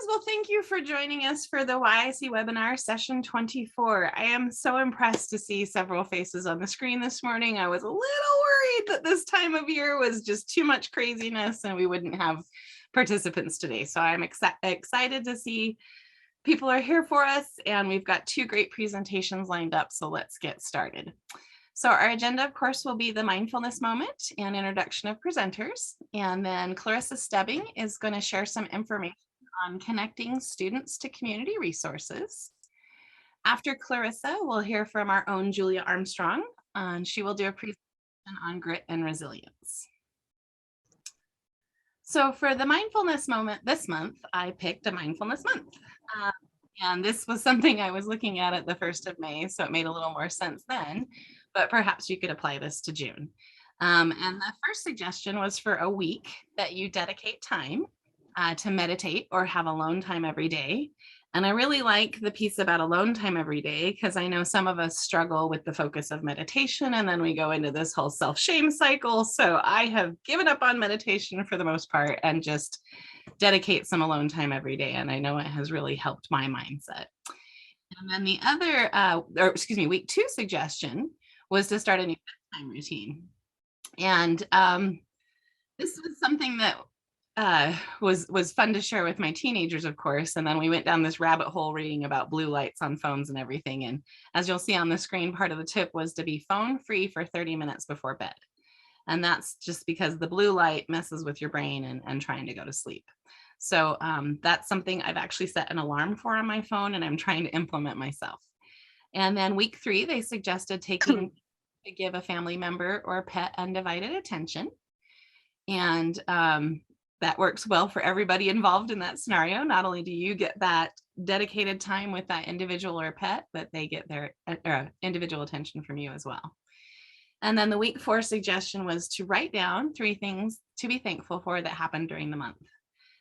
Well, thank you for joining us for the YIC webinar session 24. I am so impressed to see several faces on the screen this morning. I was a little worried that this time of year was just too much craziness and we wouldn't have participants today. So I'm excited to see people are here for us, and we've got two great presentations lined up. So let's get started. So our agenda, of course, will be the mindfulness moment and introduction of presenters. And then Clarissa Stebbing is going to share some information on connecting students to community resources. After Clarissa, we'll hear from our own Julia Armstrong, and she will do a presentation on grit and resilience. So for the mindfulness moment this month, I picked a mindfulness month. And this was something I was looking at the 1st of May, so it made a little more sense then, but perhaps you could apply this to June. And the first suggestion was for a week that you dedicate time to meditate or have alone time every day. And I really like the piece about alone time every day, because I know some of us struggle with the focus of meditation, and then we go into this whole self-shame cycle. So I have given up on meditation for the most part and just dedicate some alone time every day. And I know it has really helped my mindset. And then the other, week 2 suggestion was to start a new bedtime routine. And this was something that was fun to share with my teenagers, of course. And then we went down this rabbit hole reading about blue lights on phones and everything. And as you'll see on the screen, part of the tip was to be phone free for 30 minutes before bed. And that's just because the blue light messes with your brain and trying to go to sleep. So that's something I've actually set an alarm for on my phone, and I'm trying to implement myself. And then week 3, they suggested taking to give a family member or a pet undivided attention. And that works well for everybody involved in that scenario. Not only do you get that dedicated time with that individual or pet, but they get their individual attention from you as well. And then the week 4 suggestion was to write down 3 things to be thankful for that happened during the month.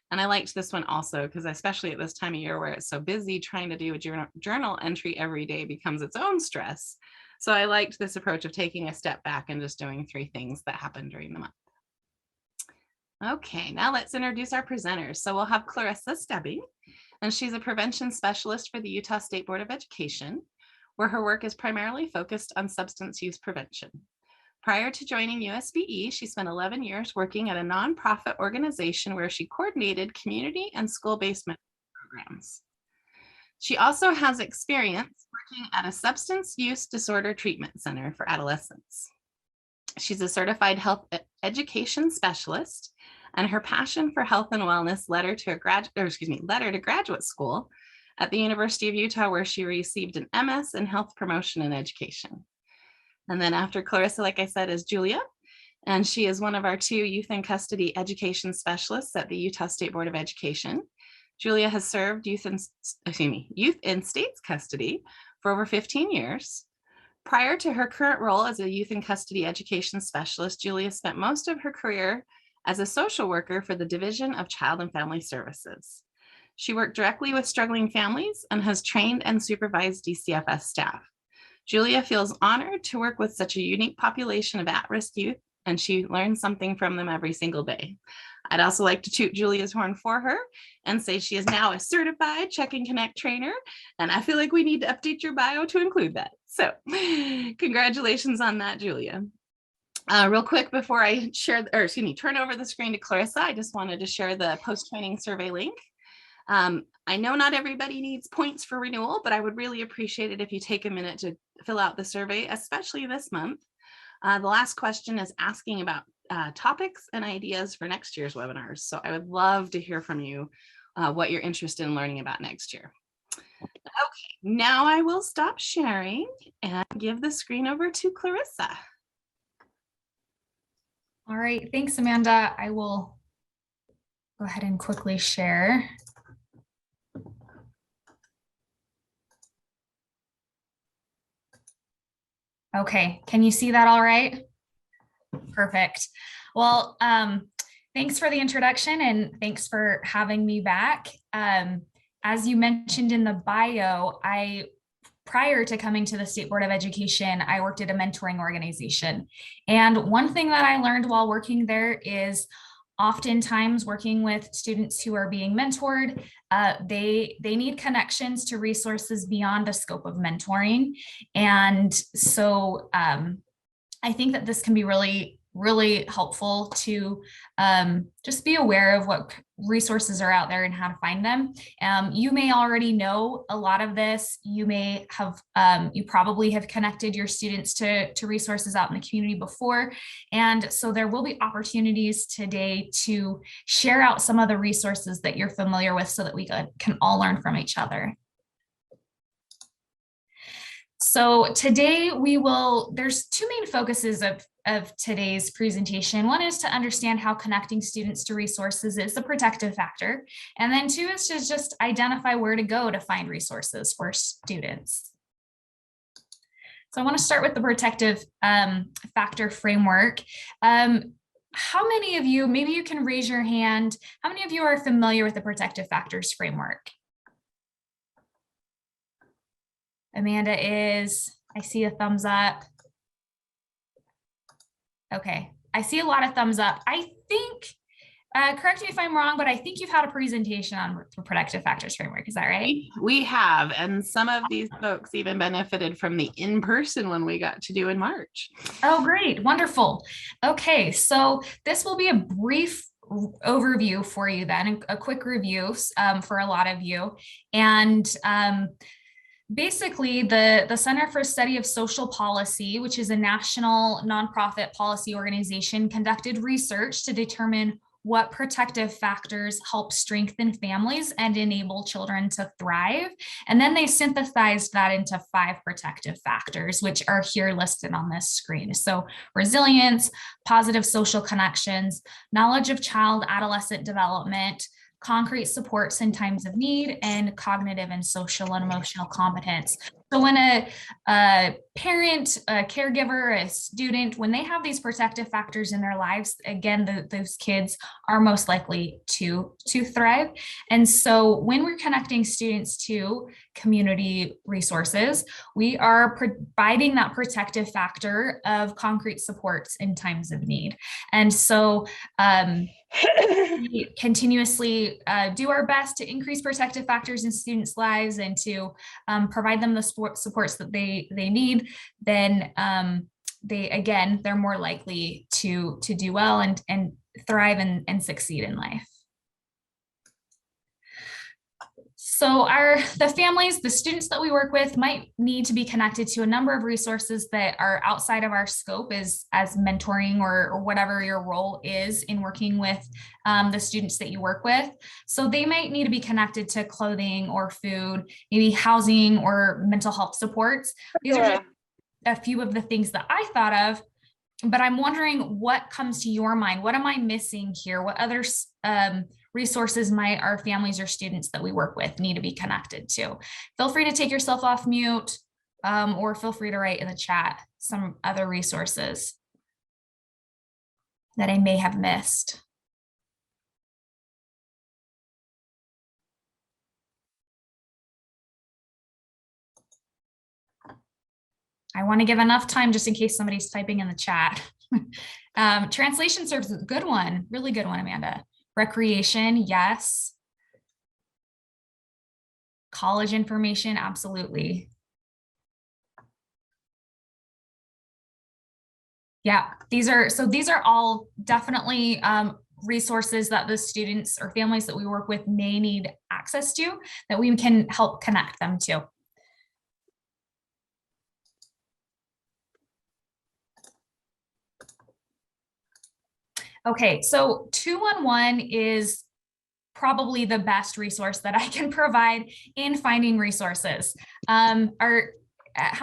And I liked this one also, because especially at this time of year where it's so busy, trying to do a journal entry every day becomes its own stress. So I liked this approach of taking a step back and just doing 3 things that happened during the month. Okay, now let's introduce our presenters. So we'll have Clarissa Stebbing, and she's a prevention specialist for the Utah State Board of Education, where her work is primarily focused on substance use prevention. Prior to joining USBE, she spent 11 years working at a nonprofit organization where she coordinated community and school-based mental programs. She also has experience working at a substance use disorder treatment center for adolescents. She's a certified health education specialist, and her passion for health and wellness led her to graduate school at the University of Utah, where she received an MS in health promotion and education. And then after Clarissa, like I said, is Julia, and she is one of our 2 youth in custody education specialists at the Utah State Board of Education. Julia has served youth in state's custody for over 15 years. Prior to her current role as a youth in custody education specialist, Julia spent most of her career as a social worker for the Division of Child and Family Services. She worked directly with struggling families and has trained and supervised DCFS staff. Julia feels honored to work with such a unique population of at-risk youth, and she learns something from them every single day. I'd also like to toot Julia's horn for her and say she is now a certified Check and Connect trainer, and I feel like we need to update your bio to include that. So congratulations on that, Julia. Real quick before I turn over the screen to Clarissa, I just wanted to share the post-training survey link. I know not everybody needs points for renewal, but I would really appreciate it if you take a minute to fill out the survey, especially this month. The last question is asking about topics and ideas for next year's webinars. So I would love to hear from you what you're interested in learning about next year. Okay, now I will stop sharing and give the screen over to Clarissa. All right, thanks, Amanda. I will go ahead and quickly share. Okay, can you see that all right? Perfect. Well, thanks for the introduction and thanks for having me back. As you mentioned in the bio, prior to coming to the State Board of Education, I worked at a mentoring organization. And one thing that I learned while working there is Oftentimes working with students who are being mentored, they need connections to resources beyond the scope of mentoring. And so I think that this can be really helpful to just be aware of what resources are out there and how to find them. You may already know a lot of this. You may have, you probably have connected your students to resources out in the community before. And so there will be opportunities today to share out some of the resources that you're familiar with so that we can all learn from each other. So today there's two main focuses of today's presentation. One is to understand how connecting students to resources is a protective factor. And then two is to just identify where to go to find resources for students. So I want to start with the protective factor framework. How many of you, maybe you can raise your hand, how many of you are familiar with the protective factors framework? Amanda is, I see a thumbs up. Okay, I see a lot of thumbs up. I think, correct me if I'm wrong, but I think you've had a presentation on the protective factors framework. Is that right? We have, and some of these folks even benefited from the in-person one we got to do in March. Oh, great, wonderful. Okay, so this will be a brief overview for you then, a quick review for a lot of you. And basically, the Center for Study of Social Policy, which is a national nonprofit policy organization, conducted research to determine what protective factors help strengthen families and enable children to thrive. And then they synthesized that into 5 protective factors, which are here listed on this screen. So resilience, positive social connections, knowledge of child adolescent development, concrete supports in times of need, and cognitive and social and emotional competence. So when a parent, a caregiver, a student, when they have these protective factors in their lives, again, those kids are most likely to thrive. And so when we're connecting students to community resources, we are providing that protective factor of concrete supports in times of need. And so we continuously do our best to increase protective factors in students' lives and to provide them the supports that they need. Then they're more likely to do well and thrive and succeed in life. So the families, the students that we work with might need to be connected to a number of resources that are outside of our scope as mentoring or whatever your role is in working with the students that you work with. So they might need to be connected to clothing or food, maybe housing or mental health supports. These are a few of the things that I thought of, but I'm wondering what comes to your mind. What am I missing here? What other resources might our families or students that we work with need to be connected to? Feel free to take yourself off mute or feel free to write in the chat some other resources that I may have missed. I want to give enough time just in case somebody's typing in the chat. Translation services, good one, really good one, Amanda. Recreation, yes. College information, absolutely. Yeah, these are all definitely resources that the students or families that we work with may need access to, that we can help connect them to. Okay, so 211 is probably the best resource that I can provide in finding resources. How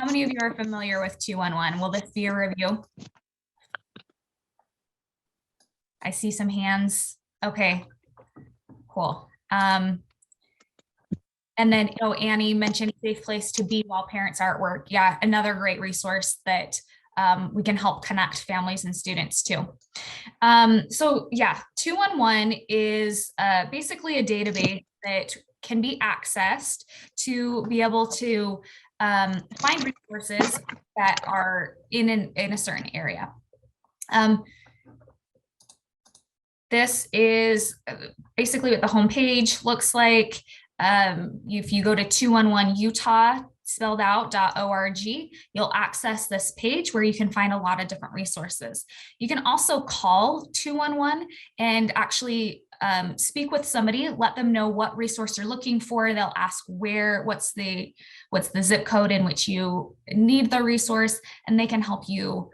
many of you are familiar with 211? Will this be a review? I see some hands. Okay, cool. And then, Annie mentioned Safe Place to Be While Parents are at Work. Yeah, another great resource that we can help connect families and students to. So yeah, 211 is basically a database that can be accessed to be able to find resources that are in a certain area. This is basically what the homepage looks like. If you go to 211utah spelled out.org, you'll access this page where you can find a lot of different resources. You can also call 211 and actually speak with somebody, let them know what resource you're looking for. They'll ask what's the zip code in which you need the resource, and they can help you.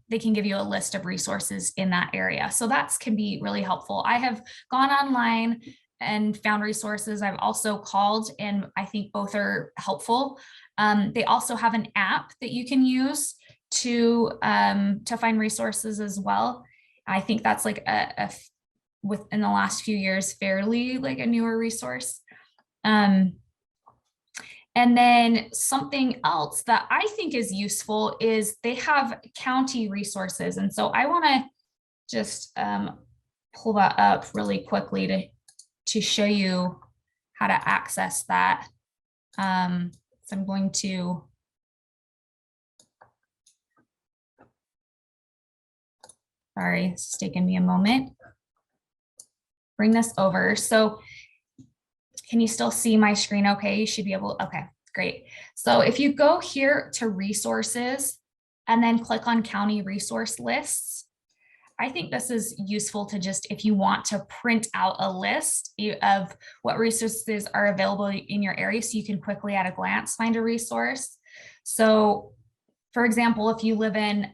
They can give you a list of resources in that area. So that can be really helpful. I have gone online and found resources. I've also called, and I think both are helpful. They also have an app that you can use to find resources as well. I think that's like within the last few years, fairly like a newer resource. And then something else that I think is useful is they have county resources. And so I want to just pull that up really quickly to show you how to access that. So I'm going to sorry, it's taking me a moment. Bring this over. So can you still see my screen okay? You should be able, okay, great. So if you go here to resources and then click on county resource lists, I think this is useful to just, if you want to print out a list of what resources are available in your area so you can quickly at a glance find a resource. So for example, if you live in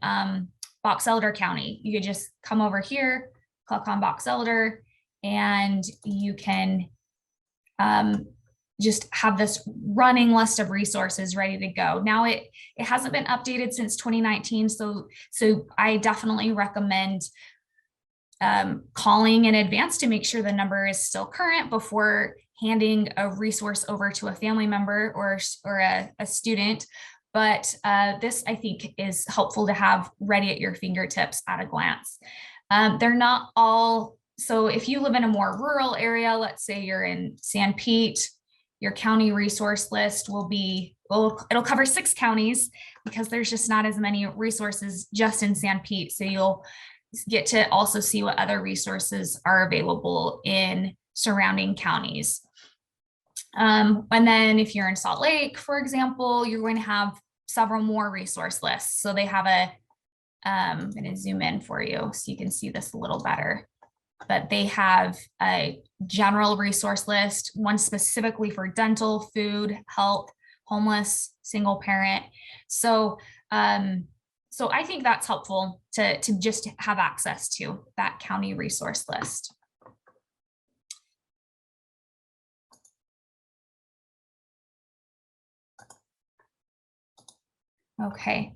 Box Elder County, you could just come over here, click on Box Elder, and you can just have this running list of resources ready to go. Now it hasn't been updated since 2019. So I definitely recommend calling in advance to make sure the number is still current before handing a resource over to a family member or a student. But this, I think, is helpful to have ready at your fingertips at a glance. They're not all, so if you live in a more rural area, let's say you're in San Pete, your county resource list it'll cover 6 counties because there's just not as many resources just in San Pete. So you'll get to also see what other resources are available in surrounding counties. And then if you're in Salt Lake, for example, you're going to have several more resource lists. So they have I'm going to zoom in for you so you can see this a little better. But they have a general resource list, one specifically for dental, food, health, homeless, single parent. So I think that's helpful to just have access to that county resource list. Okay.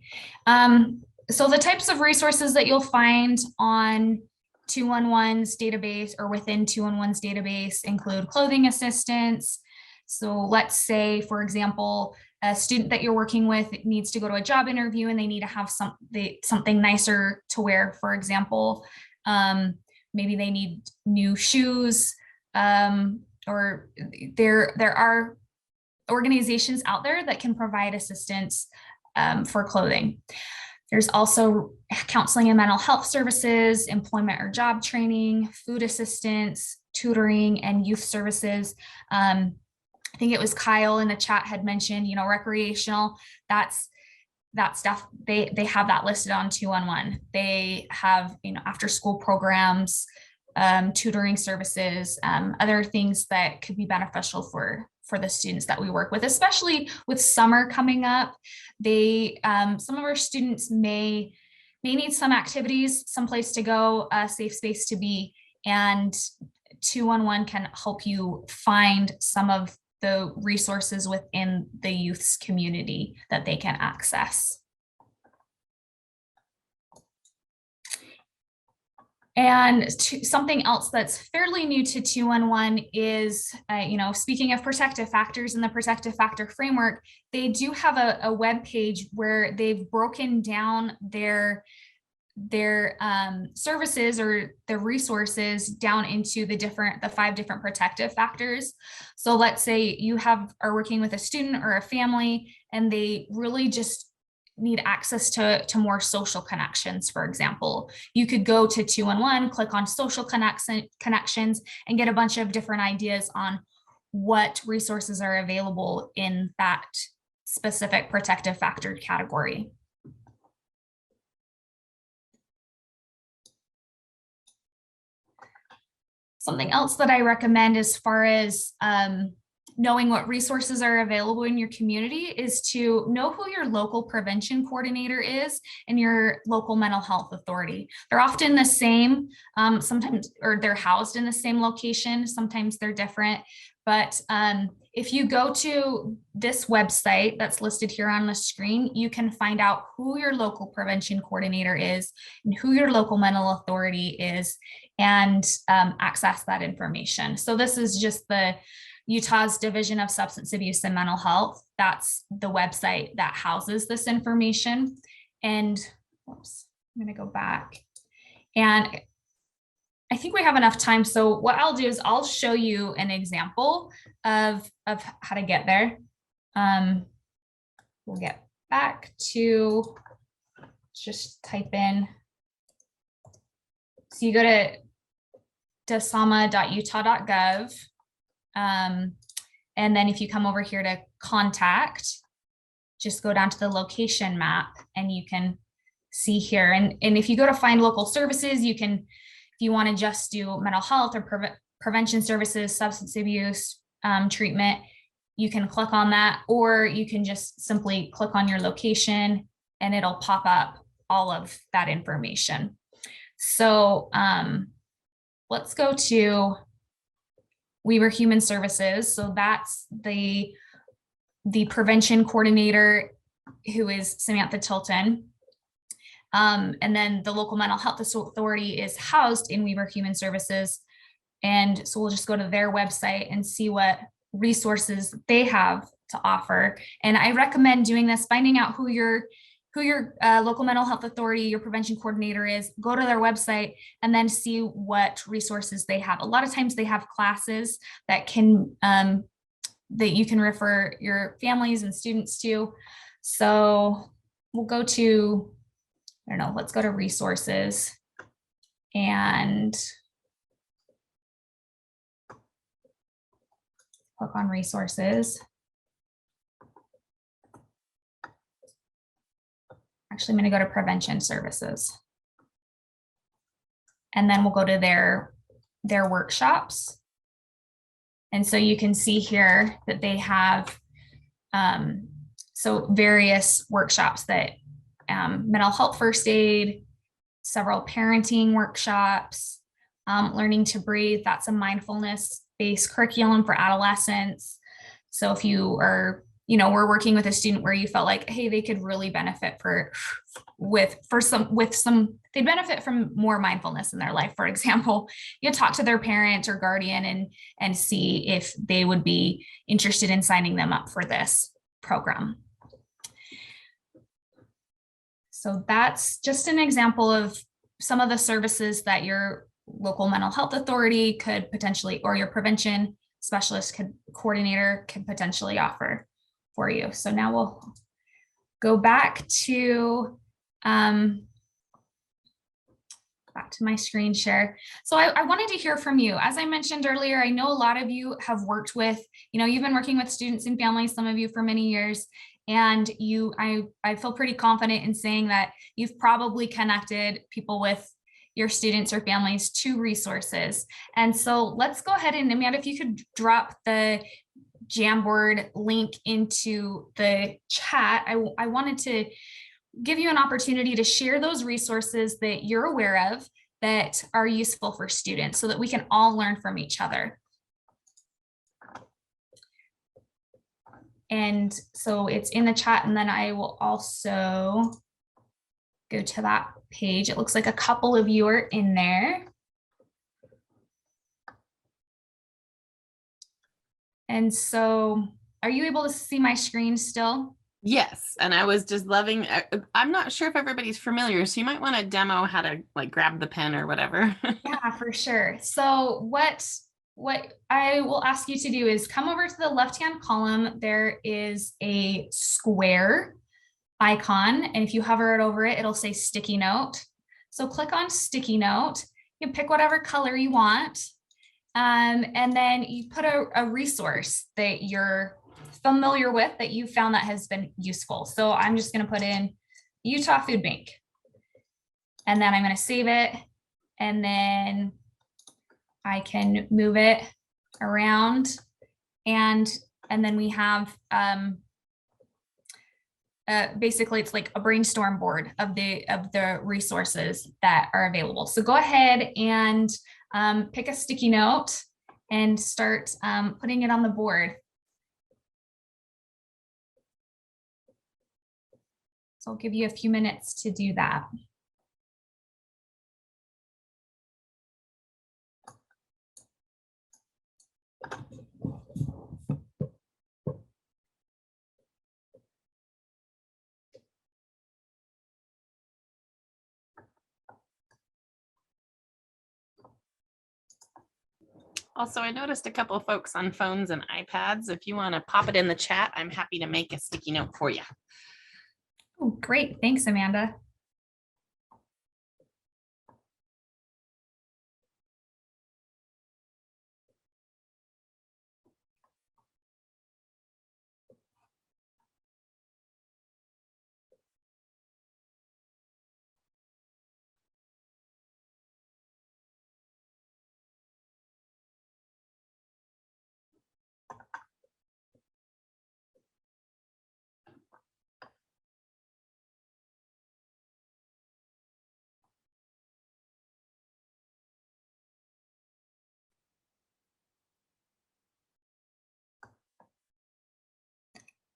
So the types of resources that you'll find on 211's database or within 211's database include clothing assistance. So let's say, for example, a student that you're working with needs to go to a job interview and they need to have something nicer to wear, for example. Maybe they need new shoes, or there are organizations out there that can provide assistance for clothing. There's also counseling and mental health services, employment or job training, food assistance, tutoring, and youth services. I think it was Kyle in the chat had mentioned, recreational, that's stuff. They have that listed on 211. They have, after school programs, tutoring services, other things that could be beneficial for the students that we work with, especially with summer coming up. Some of our students may need some activities, some place to go, a safe space to be, and 211 can help you find some of the resources within the youth's community that they can access. And something else that's fairly new to 211 is, speaking of protective factors in the protective factor framework, they do have a web page where they've broken down their services or the resources down into the 5 different protective factors. So let's say you are working with a student or a family, and they really just need access to more social connections, for example, you could go to 211, click on social connections, and get a bunch of different ideas on what resources are available in that specific protective factor category. Something else that I recommend as far as knowing what resources are available in your community is to know who your local prevention coordinator is and your local mental health authority. They're often the same, sometimes, or they're housed in the same location. Sometimes they're different. But if you go to this website that's listed here on the screen, you can find out who your local prevention coordinator is and who your local mental authority is, and access that information. So this is just the Utah's Division of Substance Abuse and Mental Health. That's the website that houses this information. And oops, I'm going to go back. And I think we have enough time. So what I'll do is I'll show you an example of how to get there. We'll get back to just type in. So you go to dasama.utah.gov. And then if you come over here to contact, just go down to the location map and you can see here. And if you go to find local services, you can, if you want to just do mental health or prevention services, substance abuse treatment, you can click on that, or you can just simply click on your location and it'll pop up all of that information. So let's go to Weber Human Services. So that's the prevention coordinator, who is Samantha Tilton. And then the local mental health authority is housed in Weber Human Services. And so we'll just go to their website and see what resources they have to offer. And I recommend doing this, finding out who your local mental health authority, your prevention coordinator is, go to their website and then see what resources they have. A lot of times they have classes that can, that you can refer your families and students to. So we'll go to, I don't know, let's go to resources and click on resources. Actually, I'm going to go to prevention services. And then we'll go to their workshops. And so you can see here that they have so various workshops that mental health first aid, several parenting workshops, learning to breathe. That's a mindfulness-based curriculum for adolescents. So if you are, we're working with a student where you felt like, hey, they could really benefit they'd benefit from more mindfulness in their life. For example, you talk to their parent or guardian and see if they would be interested in signing them up for this program. So that's just an example of some of the services that your local mental health authority could potentially, or your prevention specialist coordinator could potentially offer for you. So now we'll go back to my screen share. So I wanted to hear from you. As I mentioned earlier, I know a lot of you have worked with, you've been working with students and families, some of you for many years, and I feel pretty confident in saying that you've probably connected people with your students or families to resources. And so let's go ahead and, Amanda, if you could drop the Jamboard link into the chat. I wanted to give you an opportunity to share those resources that you're aware of that are useful for students so that we can all learn from each other. And so it's in the chat, and then I will also go to that page. It looks like a couple of you are in there. And so are you able to see my screen still? Yes, and I was just loving, I'm not sure if everybody's familiar, so you might want to demo how to grab the pen or whatever. Yeah, for sure. So what I will ask you to do is come over to the left-hand column. There is a square icon. And if you hover it over it, it'll say sticky note. So click on sticky note. You can pick whatever color you want. And then you put a resource that you're familiar with that you found that has been useful. So I'm just going to put in Utah Food Bank. And then I'm going to save it. And then I can move it around. And then we have basically it's like a brainstorm board of the resources that are available. So go ahead and pick a sticky note and start putting it on the board. So I'll give you a few minutes to do that. Also, I noticed a couple of folks on phones and iPads. If you want to pop it in the chat, I'm happy to make a sticky note for you. Oh, great. Thanks, Amanda.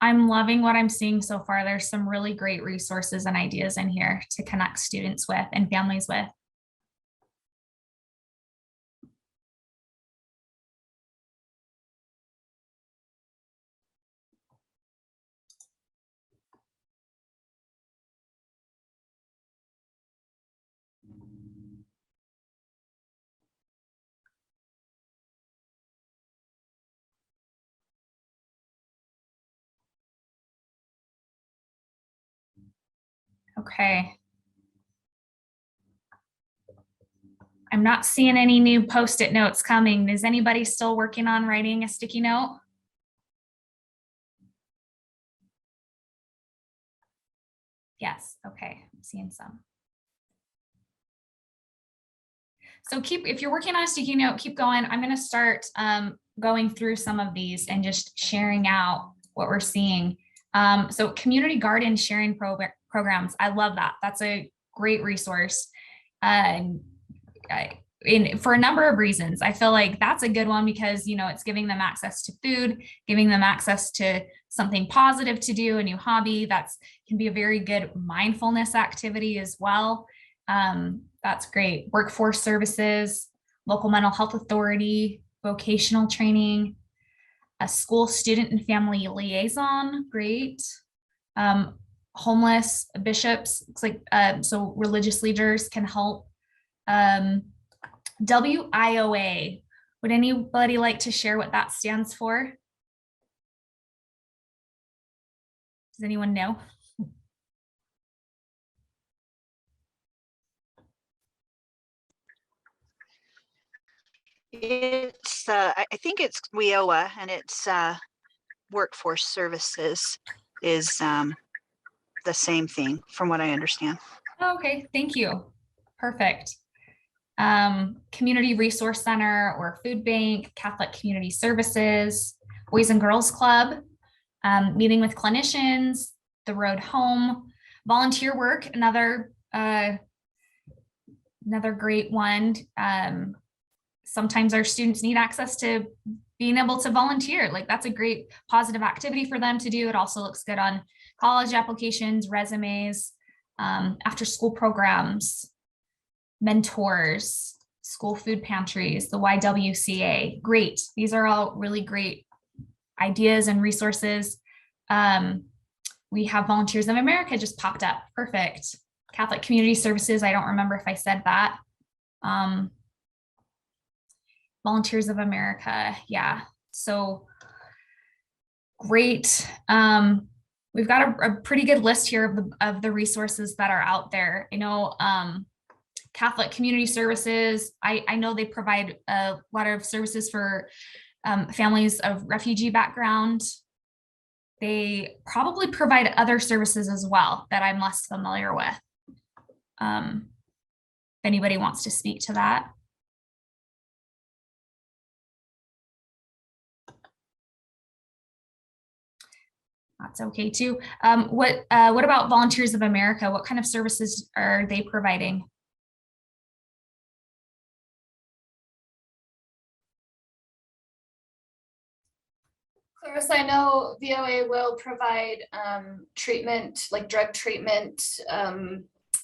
I'm loving what I'm seeing so far. There's some really great resources and ideas in here to connect students with and families with. Okay. I'm not seeing any new Post-it notes coming. Is anybody still working on writing a sticky note? Yes, okay, I'm seeing some. So if you're working on a sticky note, keep going. I'm gonna start going through some of these and just sharing out what we're seeing. So community garden sharing programs, I love that. That's a great resource. For a number of reasons. I feel like that's a good one because, you know, it's giving them access to food, giving them access to something positive to do, a new hobby. Can be a very good mindfulness activity as well. That's great. Workforce services, local mental health authority, vocational training, a school student and family liaison, great. Homeless bishops, looks like, so religious leaders can help. WIOA, would anybody like to share what that stands for? Does anyone know? It's I think it's WIOA, and it's workforce services is the same thing from what I understand. Okay, thank you. Perfect. Community Resource Center or Food Bank, Catholic Community Services, Boys and Girls Club, meeting with clinicians, the road home, volunteer work, another great one. Sometimes our students need access to being able to volunteer. Like that's a great positive activity for them to do. It also looks good on college applications, resumes, after school programs, mentors, school food pantries, the YWCA. Great. These are all really great ideas and resources. We have Volunteers of America just popped up. Perfect. Catholic Community Services. I don't remember if I said that. Volunteers of America. Yeah. So great. We've got a pretty good list here of the resources that are out there. I know Catholic Community Services, I know they provide a lot of services for families of refugee background. They probably provide other services as well that I'm less familiar with. If anybody wants to speak to that. That's okay too. What about Volunteers of America? What kind of services are they providing? Clarissa, I know VOA will provide treatment, like drug treatment,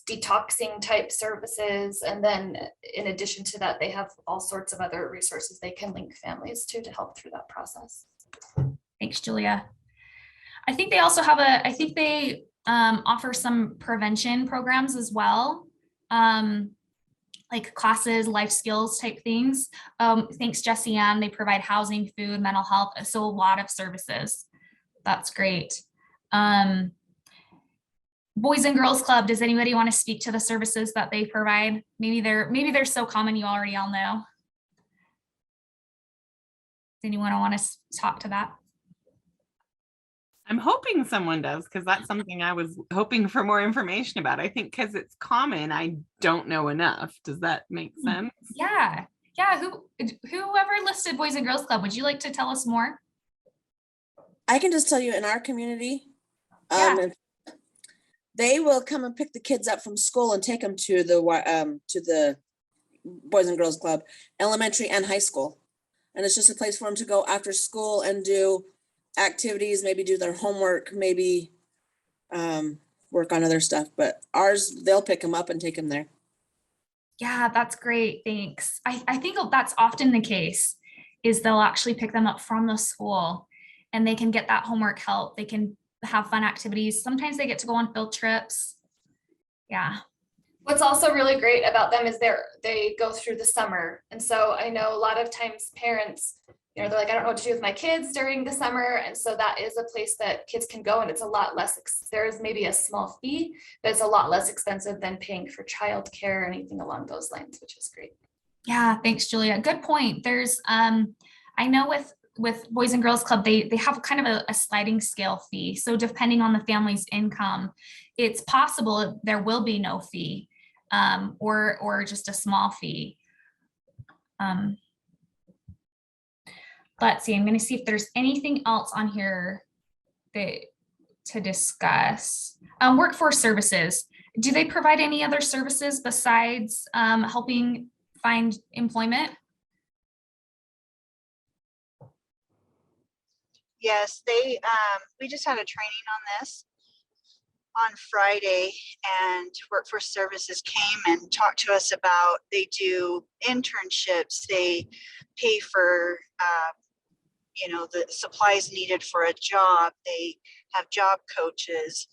detoxing type services. And then in addition to that, they have all sorts of other resources they can link families to help through that process. Thanks, Julia. I think they also have I think they offer some prevention programs as well. Like classes, life skills type things. Thanks, Jessie Ann. They provide housing, food, mental health. So a lot of services. That's great. Boys and Girls Club. Does anybody want to speak to the services that they provide? Maybe they're so common you already all know. Does anyone want to talk to that? I'm hoping someone does, because that's something I was hoping for more information about. I think because it's common, I don't know enough. Does that make sense? Yeah. Whoever listed Boys and Girls Club, would you like to tell us more? I can just tell you in our community, Yeah. they will come and pick the kids up from school and take them to the Boys and Girls Club, elementary and high school. And it's just a place for them to go after school and do activities, maybe do their homework, maybe work on other stuff. But ours, they'll pick them up and take them there. Yeah, that's great. Thanks. I think that's often the case, is they'll actually pick them up from the school and they can get that homework help. They can have fun activities. Sometimes they get to go on field trips. Yeah. What's also really great about them is they go through the summer. And so I know a lot of times parents, they're like, I don't know what to do with my kids during the summer. And so that is a place that kids can go, and it's a lot less, there's maybe a small fee, but it's a lot less expensive than paying for childcare or anything along those lines, which is great. Yeah, thanks, Julia. Good point. There's, I know with Boys and Girls Club, they have kind of a sliding scale fee. So depending on the family's income, it's possible there will be no fee, or just a small fee. Let's see, I'm going to see if there's anything else on here to discuss. Workforce services. Do they provide any other services besides helping find employment? Yes, we just had a training on this on Friday, and Workforce Services came and talked to us about, they do internships, they pay for the supplies needed for a job, they have job coaches,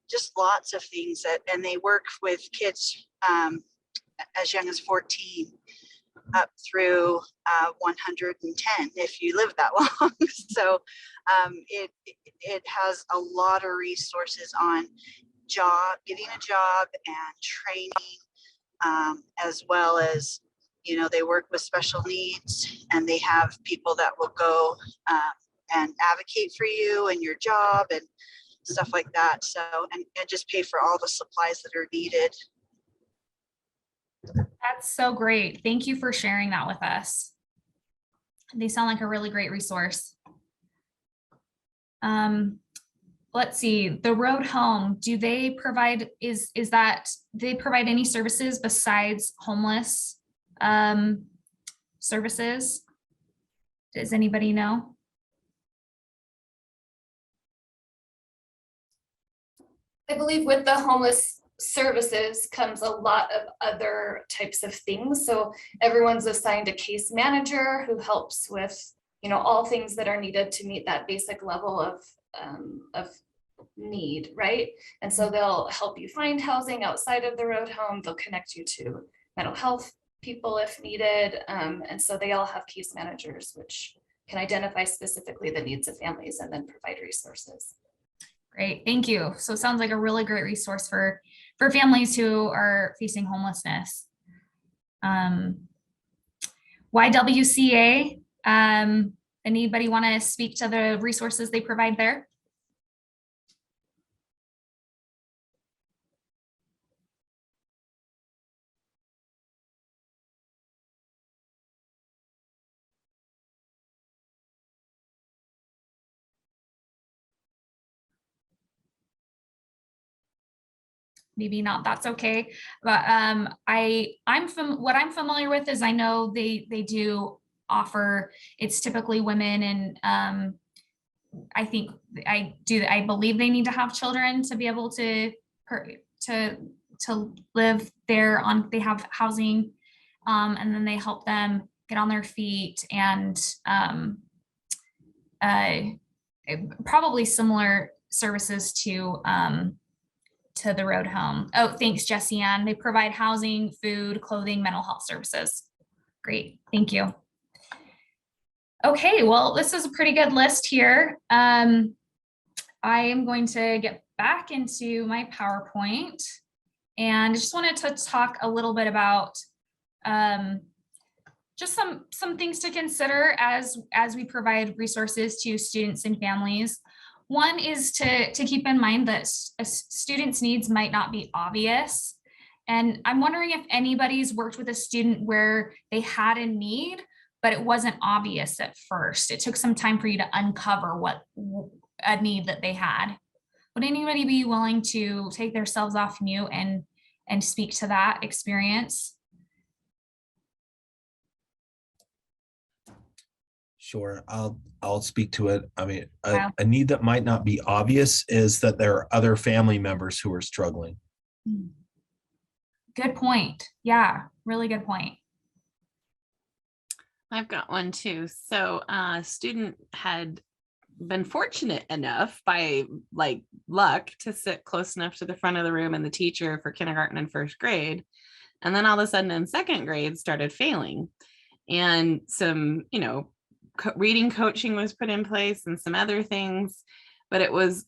just lots of things and they work with kids as young as 14 up through 110 if you live that long. So it has a lot of resources on getting a job and training, as well as they work with special needs, and they have people that will go and advocate for you and your job and stuff like that. So and just pay for all the supplies that are needed. That's so great. Thank you for sharing that with us. They sound like a really great resource. Let's see, the road home, do they provide, do they provide any services besides homeless services? Does anybody know? I believe with the homeless services comes a lot of other types of things. So everyone's assigned a case manager who helps with, all things that are needed to meet that basic level of need, right? And so they'll help you find housing outside of the road home. They'll connect you to mental health people if needed. And so they all have case managers, which can identify specifically the needs of families and then provide resources. Great, thank you. So it sounds like a really great resource for families who are facing homelessness. YWCA, anybody want to speak to the resources they provide there? Maybe not, that's okay. But what I'm familiar with is I know they do offer, it's typically women, and I believe they need to have children to be able to live there they have housing, and then they help them get on their feet, and probably similar services to the road home. Oh, thanks, Jessie Ann. They provide housing, food, clothing, mental health services. Great, thank you. Okay, well, this is a pretty good list here. I am going to get back into my PowerPoint, and I just wanted to talk a little bit about just some things to consider as we provide resources to students and families. One is to keep in mind that a student's needs might not be obvious. And I'm wondering if anybody's worked with a student where they had a need, but it wasn't obvious at first. It took some time for you to uncover what a need that they had. Would anybody be willing to take themselves off mute and speak to that experience? Sure, I'll speak to it. I mean, a need that might not be obvious is that there are other family members who are struggling. Good point. Yeah, really good point. I've got one too. So a student had been fortunate enough by like luck to sit close enough to the front of the room and the teacher for kindergarten and first grade. And then all of a sudden in second grade started failing. And some, reading coaching was put in place and some other things, but it was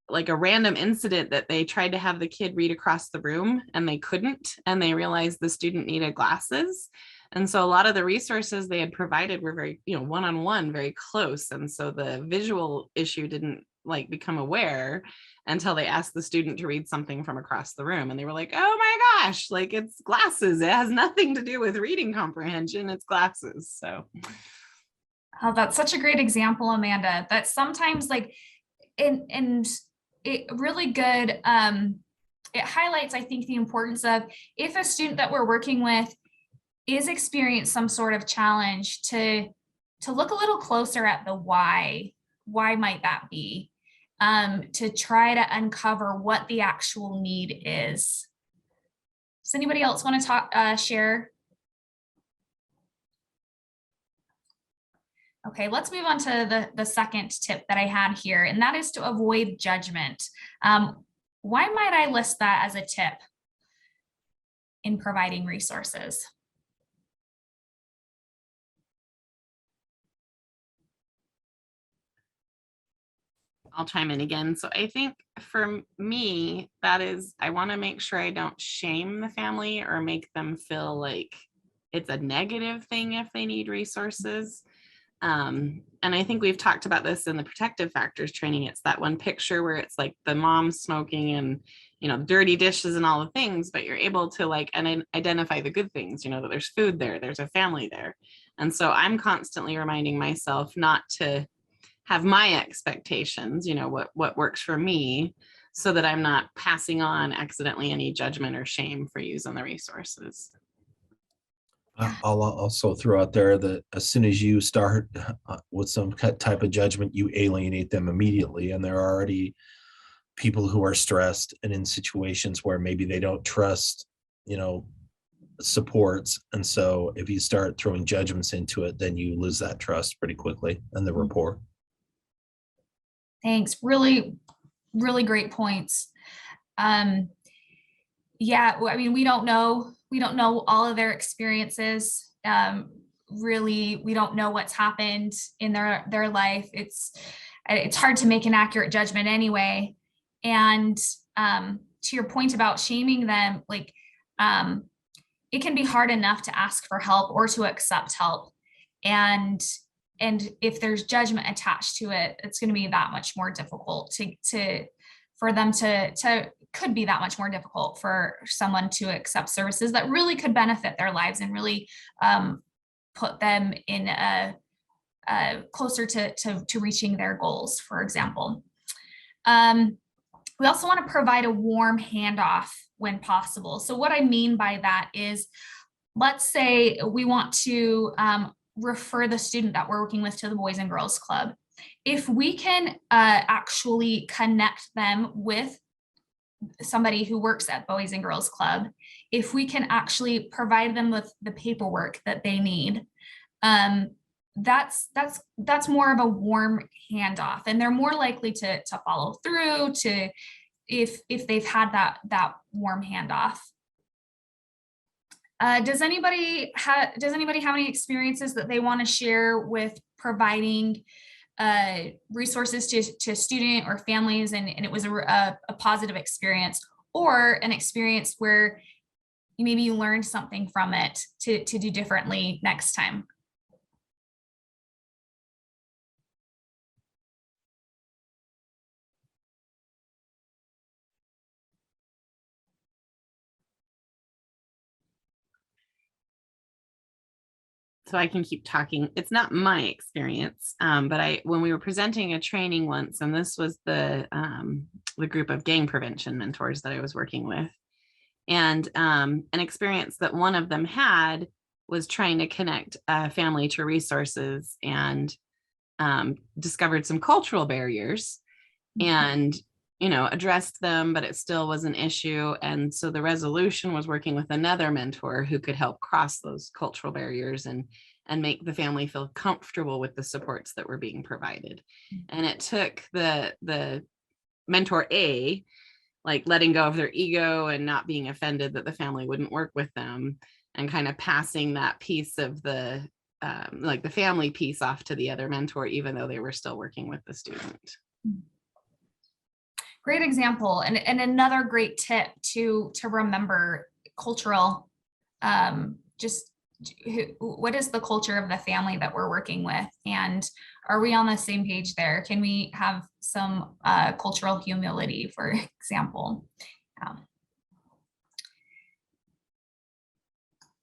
like a random incident that they tried to have the kid read across the room and they couldn't, and they realized the student needed glasses. And so a lot of the resources they had provided were very, one-on-one, very close. And so the visual issue didn't become aware until they asked the student to read something from across the room. And they were like, oh my gosh, it's glasses. It has nothing to do with reading comprehension. It's glasses. So. Oh, that's such a great example, Amanda, that sometimes and it really good. It highlights, I think, the importance of if a student that we're working with is experiencing some sort of challenge to look a little closer at the why might that be, to try to uncover what the actual need is. Does anybody else want to share? Okay, let's move on to the second tip that I had here, and that is to avoid judgment. Why might I list that as a tip in providing resources? I'll chime in again. So I think for me, that is, I want to make sure I don't shame the family or make them feel like it's a negative thing if they need resources. And I think we've talked about this in the protective factors training. It's that one picture where it's like the mom smoking and, dirty dishes and all the things, but you're able to and identify the good things, that there's food there, there's a family there. And so I'm constantly reminding myself not to have my expectations, what works for me, so that I'm not passing on accidentally any judgment or shame for using the resources. I'll also throw out there that as soon as you start with some type of judgment, you alienate them immediately. And there are already people who are stressed and in situations where maybe they don't trust, supports. And so if you start throwing judgments into it, then you lose that trust pretty quickly and the rapport. Thanks. Really, really great points. Yeah, I mean, we don't know all of their experiences. Really, we don't know what's happened in their life. it's hard to make an accurate judgment anyway. And to your point about shaming them, like it can be hard enough to ask for help or to accept help. And if there's judgment attached to it, it's going to be that much more difficult for them to could be that much more difficult for someone to accept services that really could benefit their lives and really put them in a closer to reaching their goals, for example. We also want to provide a warm handoff when possible. So what I mean by that is, let's say we want to refer the student that we're working with to the Boys and Girls Club. If we can actually connect them with somebody who works at Boys and Girls Club, if we can actually provide them with the paperwork that they need, that's more of a warm handoff, and they're more likely to follow through if they've had that warm handoff. Does anybody have any experiences that they want to share with providing resources to student or families, and it was a positive experience, or an experience where maybe you learned something from it to do differently next time? So I can keep talking. It's not my experience, but when we were presenting a training once, and this was the group of gang prevention mentors that I was working with, and an experience that one of them had was trying to connect a family to resources, and discovered some cultural barriers, and addressed them, but it still was an issue. And so the resolution was working with another mentor who could help cross those cultural barriers and make the family feel comfortable with the supports that were being provided. And it took the mentor A, like letting go of their ego and not being offended that the family wouldn't work with them, and kind of passing that piece of the like the family piece off to the other mentor, even though they were still working with the student. Great example, and another great tip to remember cultural, what is the culture of the family that we're working with, and are we on the same page there? Can we have some cultural humility, for example?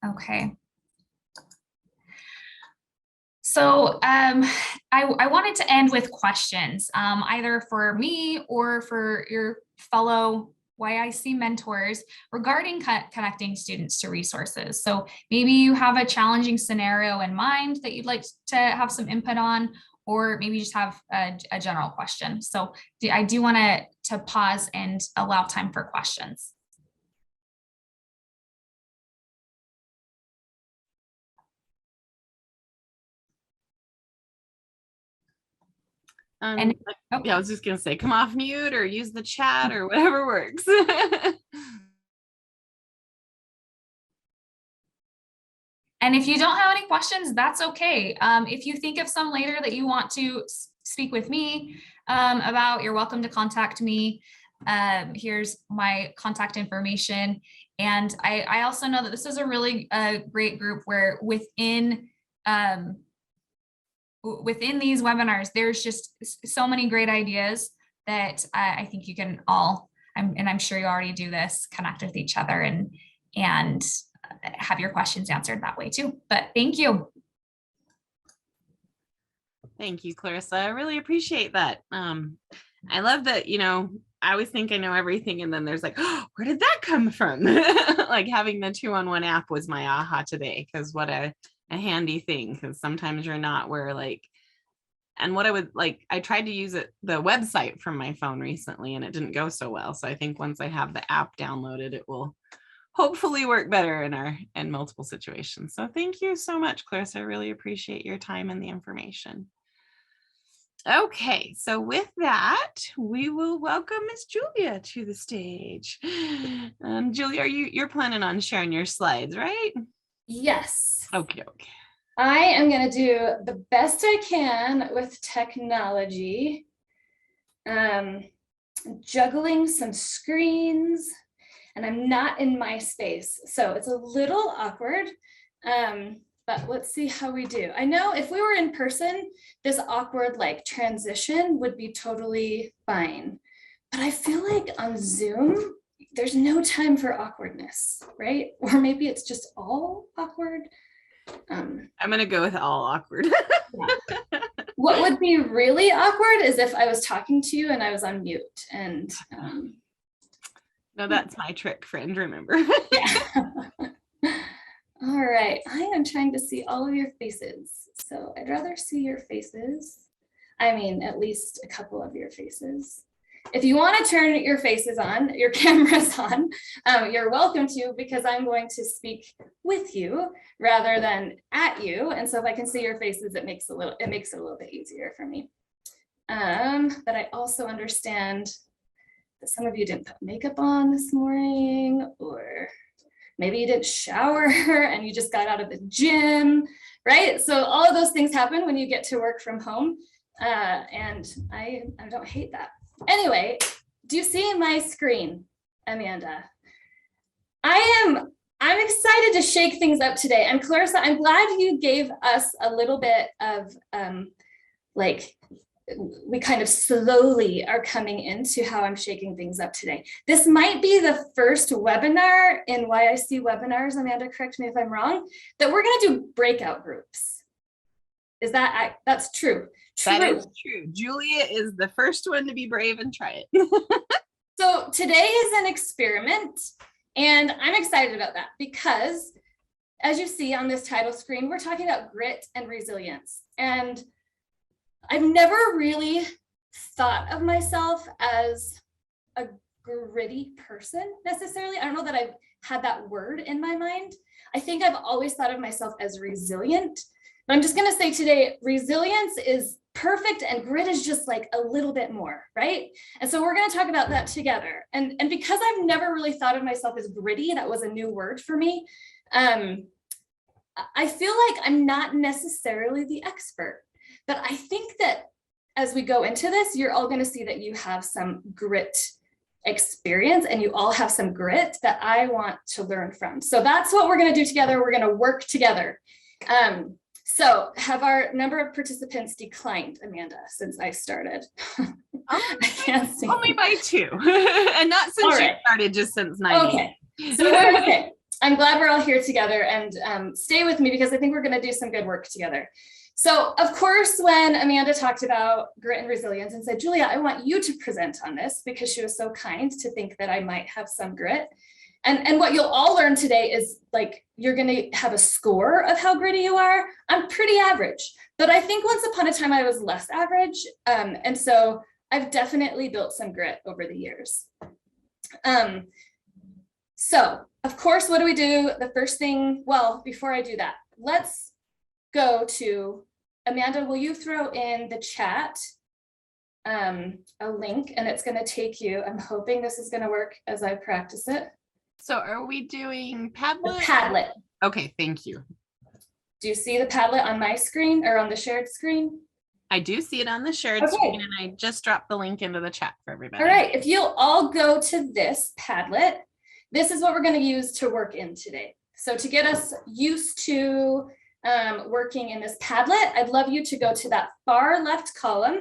Okay. So I wanted to end with questions, either for me or for your fellow YIC mentors regarding connecting students to resources. So maybe you have a challenging scenario in mind that you'd like to have some input on, or maybe you just have a general question. So I do want to pause and allow time for questions. Yeah, I was just gonna say, come off mute or use the chat or whatever works. And if you don't have any questions, that's okay. If you think of some later that you want to speak with me about, you're welcome to contact me. Here's my contact information. And I also know that this is a really great group where within these webinars, there's just so many great ideas that I think you can all, and I'm sure you already do this, connect with each other and have your questions answered that way too. But thank you. Thank you, Clarissa. I really appreciate that. I love that, I always think I know everything, and then there's like, oh, where did that come from? Like having the 2-on-1 app was my aha today, because what a handy thing, because sometimes you're not where like, and what I would like, I tried to use the website from my phone recently and it didn't go so well. So I think once I have the app downloaded, it will hopefully work better in multiple situations. So thank you so much, Clarissa. I really appreciate your time and the information. Okay, so with that, we will welcome Miss Julia to the stage. Julia, you're planning on sharing your slides, right? Yes. Okay. I am going to do the best I can with technology. Juggling some screens, and I'm not in my space, so it's a little awkward. But let's see how we do. I know if we were in person, this awkward like transition would be totally fine. But I feel like on Zoom, there's no time for awkwardness, right? Or maybe it's just all awkward. I'm gonna go with all awkward. What would be really awkward is if I was talking to you and I was on mute. And no, that's my trick, friend, remember. yeah. All right, I am trying to see all of your faces. So I'd rather see your faces. I mean, at least a couple of your faces. If you want to turn your faces on, your cameras on, you're welcome to, because I'm going to speak with you rather than at you. And so if I can see your faces, it makes it a little bit easier for me. But I also understand that some of you didn't put makeup on this morning, or maybe you didn't shower and you just got out of the gym, right? So all of those things happen when you get to work from home. And I don't hate that. Anyway, do you see my screen, Amanda? I'm excited to shake things up today. And Clarissa, I'm glad you gave us a little bit of like, we kind of slowly are coming into how I'm shaking things up today. This might be the first webinar in YIC webinars, Amanda, correct me if I'm wrong, that we're gonna do breakout groups. Is that, that's true? That is true. Julia is the first one to be brave and try it. So today is an experiment, and I'm excited about that because, as you see on this title screen, we're talking about grit and resilience. And I've never really thought of myself as a gritty person necessarily. I don't know that I've had that word in my mind. I think I've always thought of myself as resilient. But I'm just going to say today, resilience is perfect and grit is just like a little bit more, right? And so we're going to talk about that together. And because I've never really thought of myself as gritty, that was a new word for me. I feel like I'm not necessarily the expert, but I think that as we go into this, you're all going to see that you have some grit experience and you all have some grit that I want to learn from. So that's what we're going to do together. We're going to work together. So have our number of participants declined, Amanda, since I started? I can't see. Only by 2. And not since you started, just since 90. Okay, so we're okay. I'm glad we're all here together, and stay with me because I think we're going to do some good work together. So of course, when Amanda talked about grit and resilience and said, Julia, I want you to present on this because she was so kind to think that I might have some grit. And what you'll all learn today is like, you're going to have a score of how gritty you are. I'm pretty average, but I think once upon a time I was less average. And so I've definitely built some grit over the years. So of course, what do we do? The first thing, well, before I do that, let's go to, Amanda, will you throw in the chat a link, and it's going to take you, I'm hoping this is going to work as I practice it. So are we doing Padlet? Padlet. Okay, thank you. Do you see the Padlet on my screen or on the shared screen? I do see it on the shared screen, and I just dropped the link into the chat for everybody. All right, if you'll all go to this Padlet, this is what we're going to use to work in today. So to get us used to working in this Padlet, I'd love you to go to that far left column.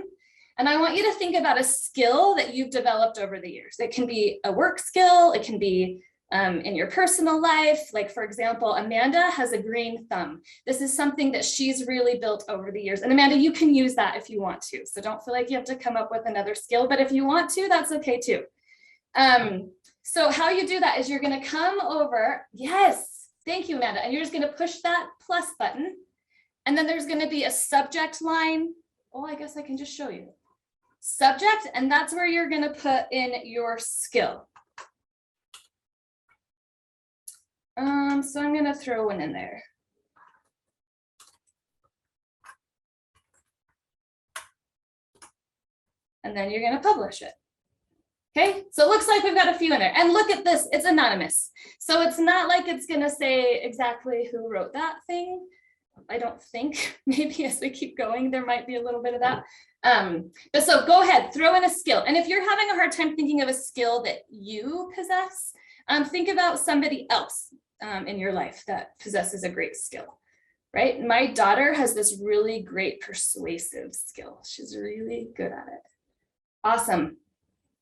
And I want you to think about a skill that you've developed over the years. It can be a work skill, it can be in your personal life. Like for example, Amanda has a green thumb. This is something that she's really built over the years. And Amanda, you can use that if you want to. So don't feel like you have to come up with another skill, but if you want to, that's okay too. So how you do that is you're gonna come over, yes, thank you, Amanda. And you're just gonna push that plus button. And then there's gonna be a subject line. Oh, I guess I can just show you. Subject, and that's where you're gonna put in your skill. So I'm going to throw one in there. And then you're going to publish it. Okay, so it looks like we've got a few in there. And look at this, it's anonymous. So it's not like it's going to say exactly who wrote that thing. I don't think. Maybe as we keep going, there might be a little bit of that. But so go ahead, throw in a skill. And if you're having a hard time thinking of a skill that you possess, think about somebody else in your life that possesses a great skill, right? My daughter has this really great persuasive skill. She's really good at it. Awesome.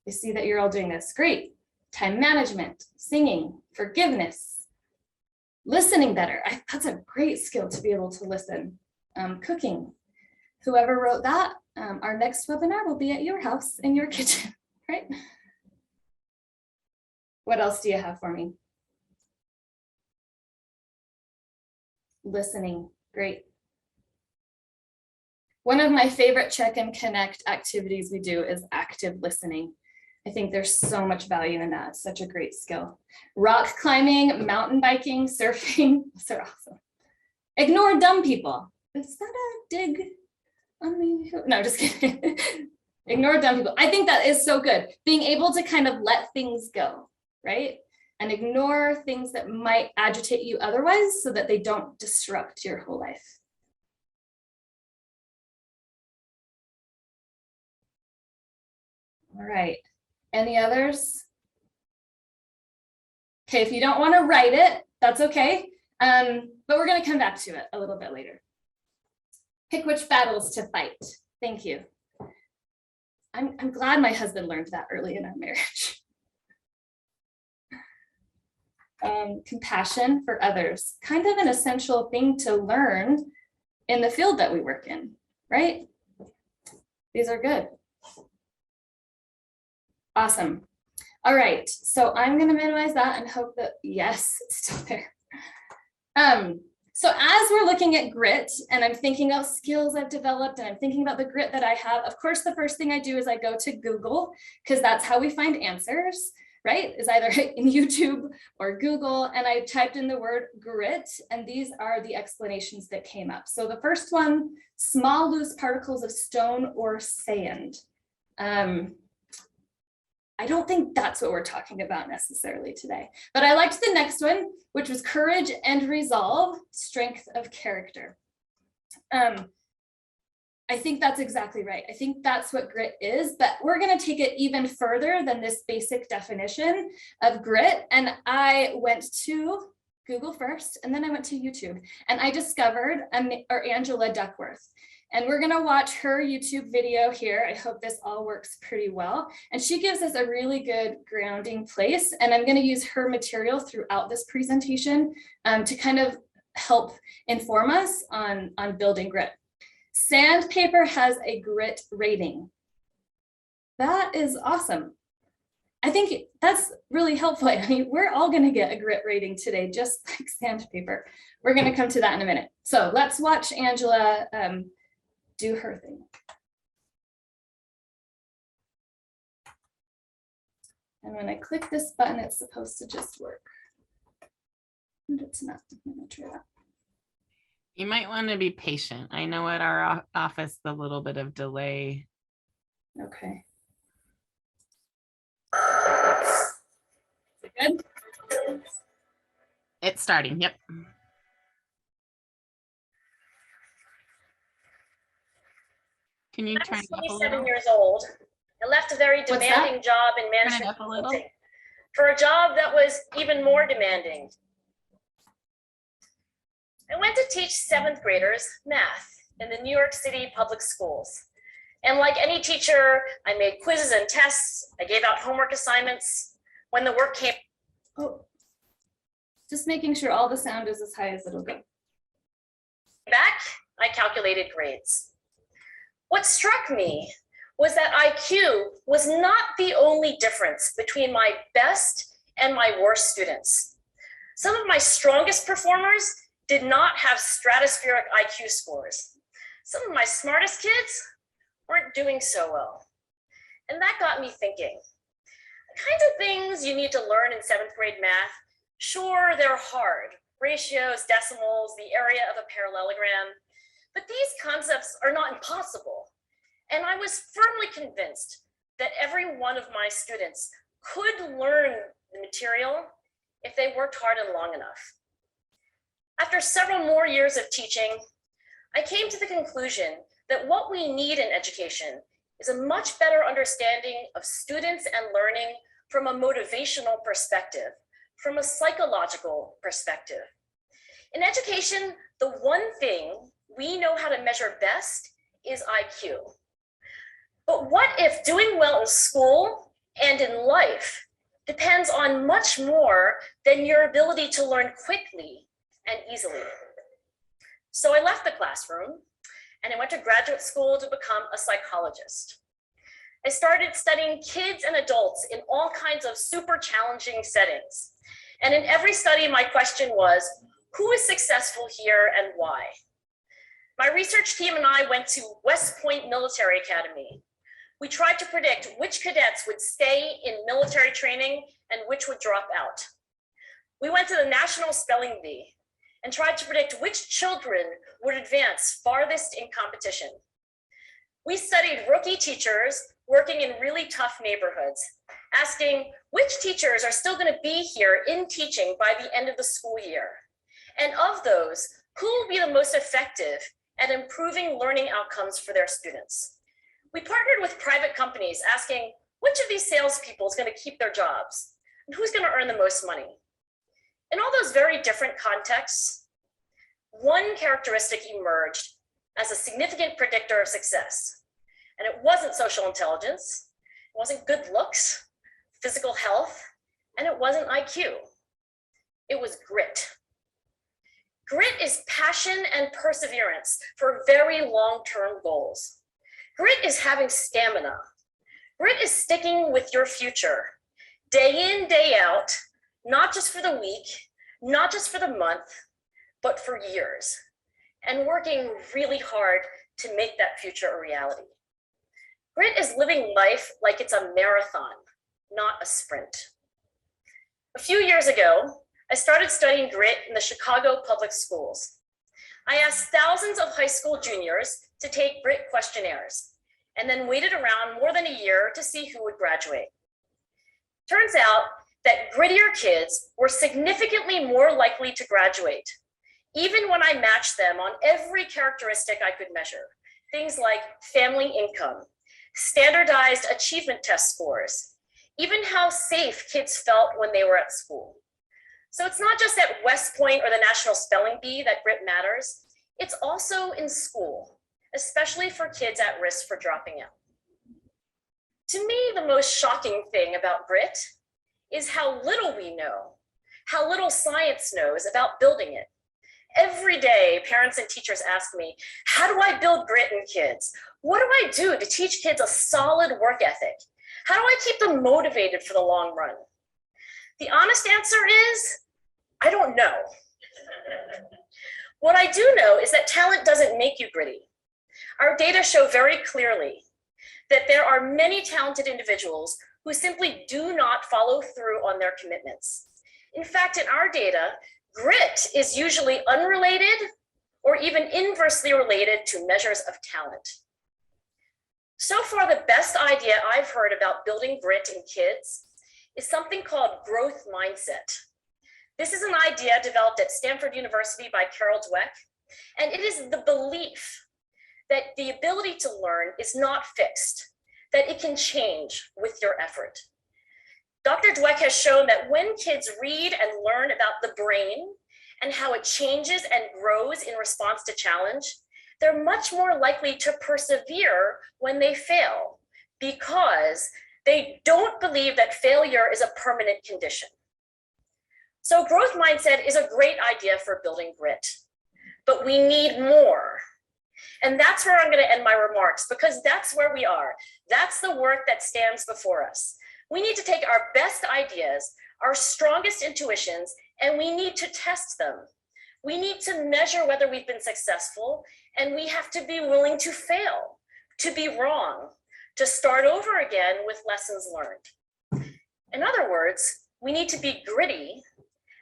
I see that you're all doing this. Great. Time management, singing, forgiveness, listening better. That's a great skill to be able to listen. Cooking. Whoever wrote that, our next webinar will be at your house in your kitchen, right? What else do you have for me? Listening, great. One of my favorite check and connect activities we do is active listening. I think there's so much value in that. It's such a great skill. Rock climbing, mountain biking, surfing, those are awesome. Ignore dumb people. Is that a dig on me? No, just kidding. Ignore dumb people. I think that is so good. Being able to kind of let things go, right? And ignore things that might agitate you otherwise so that they don't disrupt your whole life. All right. Any others? Okay, if you don't want to write it, that's okay. But we're going to come back to it a little bit later. Pick which battles to fight. Thank you. I'm glad my husband learned that early in our marriage. Compassion for others, kind of an essential thing to learn in the field that we work in, right? These are good. Awesome. All right, so I'm going to minimize that and hope that, yes, it's still there. So as we're looking at grit and I'm thinking about skills I've developed and I'm thinking about the grit that I have, of course, the first thing I do is I go to Google because that's how we find answers, right? Is either in YouTube or Google, and I typed in the word grit and these are the explanations that came up. So the first one, small loose particles of stone or sand. I don't think that's what we're talking about necessarily today, but I liked the next one, which was courage and resolve, strength of character. I think that's exactly right. I think that's what grit is, but we're going to take it even further than this basic definition of grit. And I went to Google first, and then I went to YouTube, and I discovered Angela Duckworth. And we're going to watch her YouTube video here. I hope this all works pretty well. And she gives us a really good grounding place. And I'm going to use her material throughout this presentation to kind of help inform us on building grit. Sandpaper has a grit rating. That is awesome. I think that's really helpful. I mean, we're all going to get a grit rating today, just like sandpaper. We're going to come to that in a minute. So let's watch Angela do her thing. And when I click this button, it's supposed to just work. And it's not. I'm gonna try that. You might want to be patient. I know at our office, the little bit of delay. Okay. Is it good? It's starting, yep. Can you turn it up a 27 little? years old. I left a very What's demanding that? job in Turn management it up a little. consulting for a job that was even more demanding. I went to teach 7th graders math in the New York City public schools. And like any teacher, I made quizzes and tests. I gave out homework assignments. When the work came Just making sure all the sound is as high as it'll go. back, I calculated grades. What struck me was that IQ was not the only difference between my best and my worst students. Some of my strongest performers did not have stratospheric IQ scores. Some of my smartest kids weren't doing so well. And that got me thinking, the kinds of things you need to learn in 7th grade math, sure, they're hard. Ratios, decimals, the area of a parallelogram, but these concepts are not impossible. And I was firmly convinced that every one of my students could learn the material if they worked hard and long enough. After several more years of teaching, I came to the conclusion that what we need in education is a much better understanding of students and learning from a motivational perspective, from a psychological perspective. In education, the one thing we know how to measure best is IQ. But what if doing well in school and in life depends on much more than your ability to learn quickly and easily? So I left the classroom and I went to graduate school to become a psychologist. I started studying kids and adults in all kinds of super challenging settings. And in every study, my question was, who is successful here and why? My research team and I went to West Point Military Academy. We tried to predict which cadets would stay in military training and which would drop out. We went to the National Spelling Bee and tried to predict which children would advance farthest in competition. We studied rookie teachers working in really tough neighborhoods, asking which teachers are still going to be here in teaching by the end of the school year. And of those, who will be the most effective at improving learning outcomes for their students? We partnered with private companies asking which of these salespeople is going to keep their jobs and who's going to earn the most money. In all those very different contexts, one characteristic emerged as a significant predictor of success. And it wasn't social intelligence, it wasn't good looks, physical health, and it wasn't IQ. It was grit. Grit is passion and perseverance for very long-term goals. Grit is having stamina. Grit is sticking with your future, day in, day out, not just for the week, not just for the month, but for years, and working really hard to make that future a reality. Grit is living life like it's a marathon, not a sprint. A few years ago, I started studying grit in the Chicago public schools. I asked thousands of high school juniors to take grit questionnaires, and then waited around more than a year to see who would graduate. Turns out that grittier kids were significantly more likely to graduate, even when I matched them on every characteristic I could measure. Things like family income, standardized achievement test scores, even how safe kids felt when they were at school. So it's not just at West Point or the National Spelling Bee that grit matters, it's also in school, especially for kids at risk for dropping out. To me, the most shocking thing about grit is how little we know, how little science knows about building it. Every day, parents and teachers ask me, how do I build grit in kids? What do I do to teach kids a solid work ethic? How do I keep them motivated for the long run? The honest answer is, I don't know. What I do know is that talent doesn't make you gritty. Our data show very clearly that there are many talented individuals who simply do not follow through on their commitments. In fact, in our data, grit is usually unrelated or even inversely related to measures of talent. So far, the best idea I've heard about building grit in kids is something called growth mindset. This is an idea developed at Stanford University by Carol Dweck, and it is the belief that the ability to learn is not fixed, that it can change with your effort. Dr. Dweck has shown that when kids read and learn about the brain and how it changes and grows in response to challenge, they're much more likely to persevere when they fail because they don't believe that failure is a permanent condition. So growth mindset is a great idea for building grit, but we need more. And that's where I'm going to end my remarks, because that's where we are. That's the work that stands before us. We need to take our best ideas, our strongest intuitions, and we need to test them. We need to measure whether we've been successful, and we have to be willing to fail, to be wrong, to start over again with lessons learned. In other words, we need to be gritty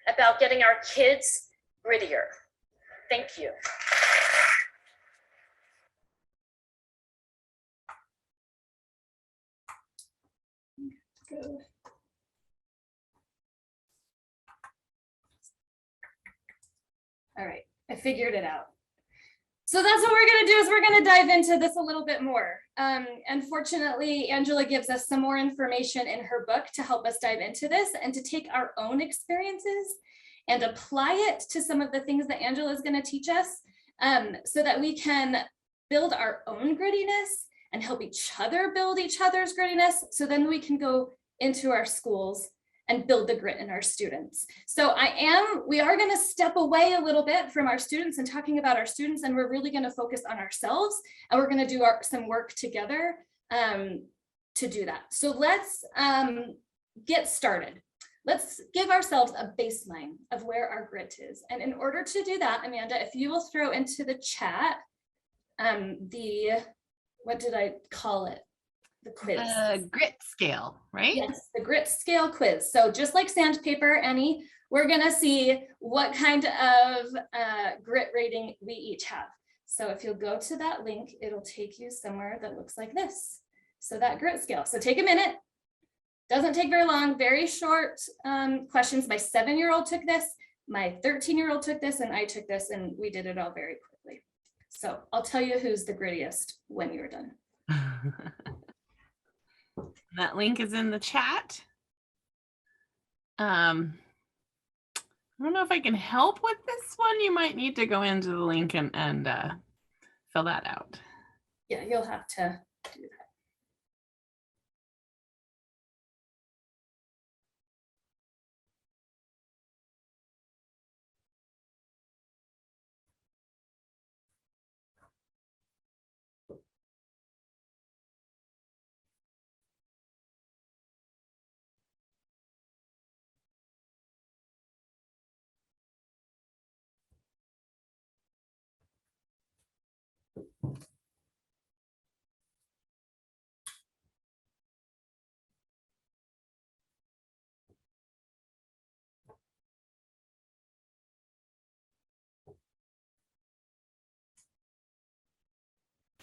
about getting our kids grittier. Thank you. All right, I figured it out. So that's what we're gonna do, is we're gonna dive into this a little bit more. Unfortunately, Angela gives us some more information in her book to help us dive into this and to take our own experiences and apply it to some of the things that Angela is gonna teach us, so that we can build our own grittiness and help each other build each other's grittiness. So then we can go into our schools and build the grit in our students. So we are gonna step away a little bit from our students and talking about our students, and we're really gonna focus on ourselves, and we're gonna do some work together to do that. So let's get started. Let's give ourselves a baseline of where our grit is. And in order to do that, Amanda, if you will throw into the chat what did I call it? The quiz. Grit scale, right? Yes, the grit scale quiz. So just like sandpaper, Annie, we're gonna see what kind of grit rating we each have. So if you'll go to that link, it'll take you somewhere that looks like this. So that grit scale. So take a minute. Doesn't take very long, very short questions. My 7-year-old took this, my 13-year-old took this, and I took this, and we did it all very quickly. So I'll tell you who's the grittiest when you're done. That link is in the chat. I don't know if I can help with this one. You might need to go into the link and fill that out. Yeah, you'll have to do that.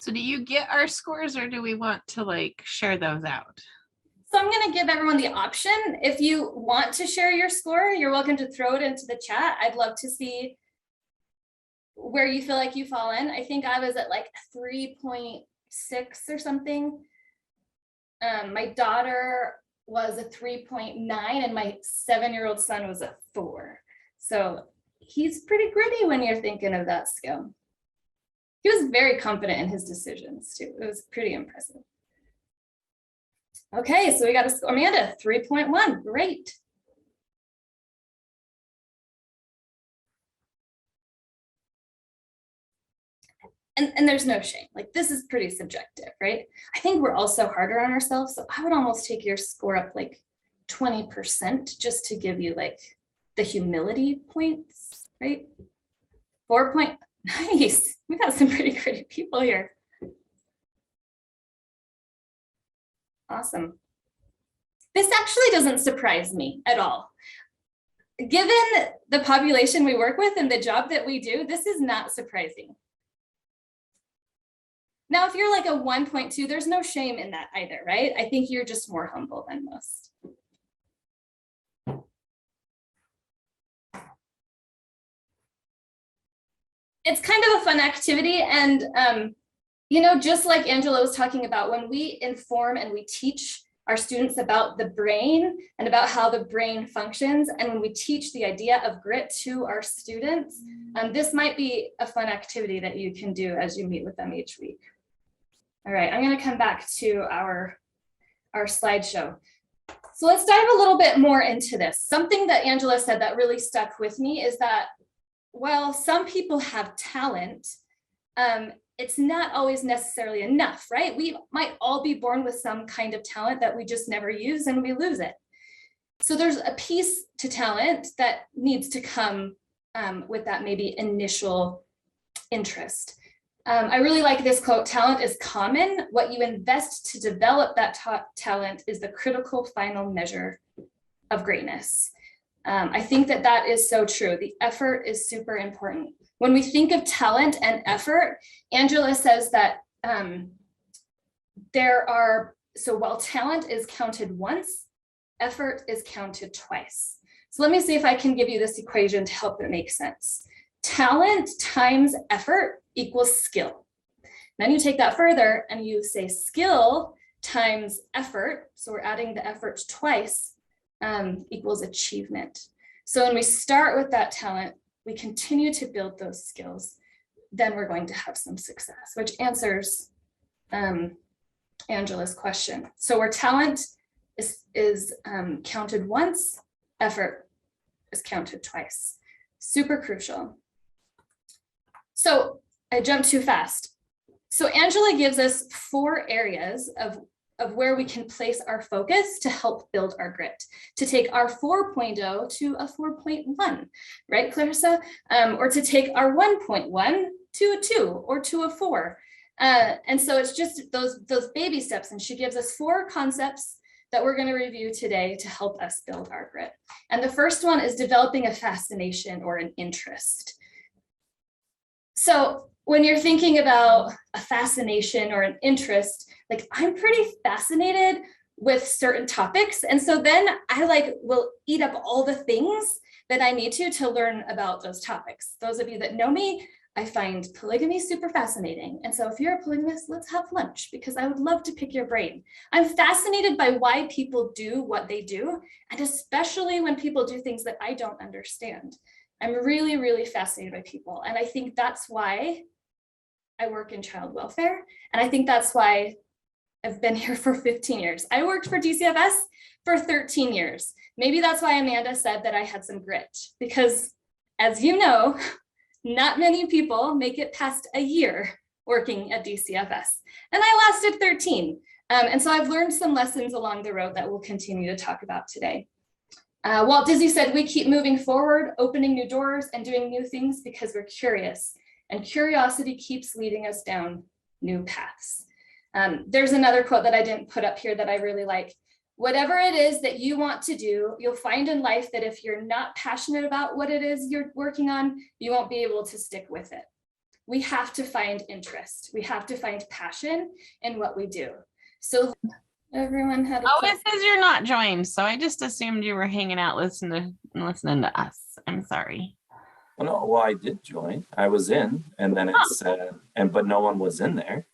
So do you get our scores, or do we want to like share those out? So I'm going to give everyone the option. If you want to share your score, you're welcome to throw it into the chat. I'd love to see where you feel like you fall in. I think I was at like 3.6 or something. My daughter was a 3.9 and my 7-year-old son was a 4. So he's pretty gritty when you're thinking of that scale. He was very confident in his decisions too. It was pretty impressive. Okay, so we got a score. Amanda, 3.1, great. And there's no shame, like this is pretty subjective, right? I think we're also harder on ourselves. So I would almost take your score up like 20% just to give you like the humility points, right? 4 point, nice. We got some pretty gritty people here. Awesome. This actually doesn't surprise me at all. Given the population we work with and the job that we do, this is not surprising. Now, if you're like a 1.2, there's no shame in that either, right? I think you're just more humble than most. It's kind of a fun activity. And, you know, just like Angela was talking about, when we inform and we teach our students about the brain and about how the brain functions, and when we teach the idea of grit to our students, this might be a fun activity that you can do as you meet with them each week. All right, I'm going to come back to our slideshow. So let's dive a little bit more into this. Something that Angela said that really stuck with me is that while some people have talent, it's not always necessarily enough, right? We might all be born with some kind of talent that we just never use and we lose it. So there's a piece to talent that needs to come with that maybe initial interest. I really like this quote, talent is common. What you invest to develop that talent is the critical final measure of greatness. I think that that is so true. The effort is super important. When we think of talent and effort, Angela says that so while talent is counted once, effort is counted twice. So let me see if I can give you this equation to help it make sense. talent times effort equals skill. Then you take that further and you say skill times effort. So we're adding the effort twice, equals achievement. So when we start with that talent, we continue to build those skills, then we're going to have some success, which answers Angela's question. So where talent is counted once, effort is counted twice. Super crucial. So I jumped too fast. So Angela gives us 4 areas of where we can place our focus to help build our grit, to take our 4.0 to a 4.1, right, Clarissa? Or to take our 1.1 to a 2 or to a 4. And so it's just those baby steps. And she gives us 4 concepts that we're going to review today to help us build our grit. And the first one is developing a fascination or an interest. So when you're thinking about a fascination or an interest, like I'm pretty fascinated with certain topics. And so then I will eat up all the things that I need to learn about those topics. Those of you that know me, I find polygamy super fascinating. And so if you're a polygamist, let's have lunch because I would love to pick your brain. I'm fascinated by why people do what they do, and especially when people do things that I don't understand. I'm really, really fascinated by people. And I think that's why I work in child welfare. And I think that's why I've been here for 15 years. I worked for DCFS for 13 years. Maybe that's why Amanda said that I had some grit, because as you know, not many people make it past a year working at DCFS. And I lasted 13. And so I've learned some lessons along the road that we'll continue to talk about today. Walt Disney said, we keep moving forward, opening new doors and doing new things because we're curious. And curiosity keeps leading us down new paths. There's another quote that I didn't put up here that I really like. Whatever it is that you want to do, you'll find in life that if you're not passionate about what it is you're working on, you won't be able to stick with it. We have to find interest. We have to find passion in what we do. So everyone had it says you're not joined. So I just assumed you were hanging out listening to us. I'm sorry. Well, I did join. I was in, and then it said, but no one was in there.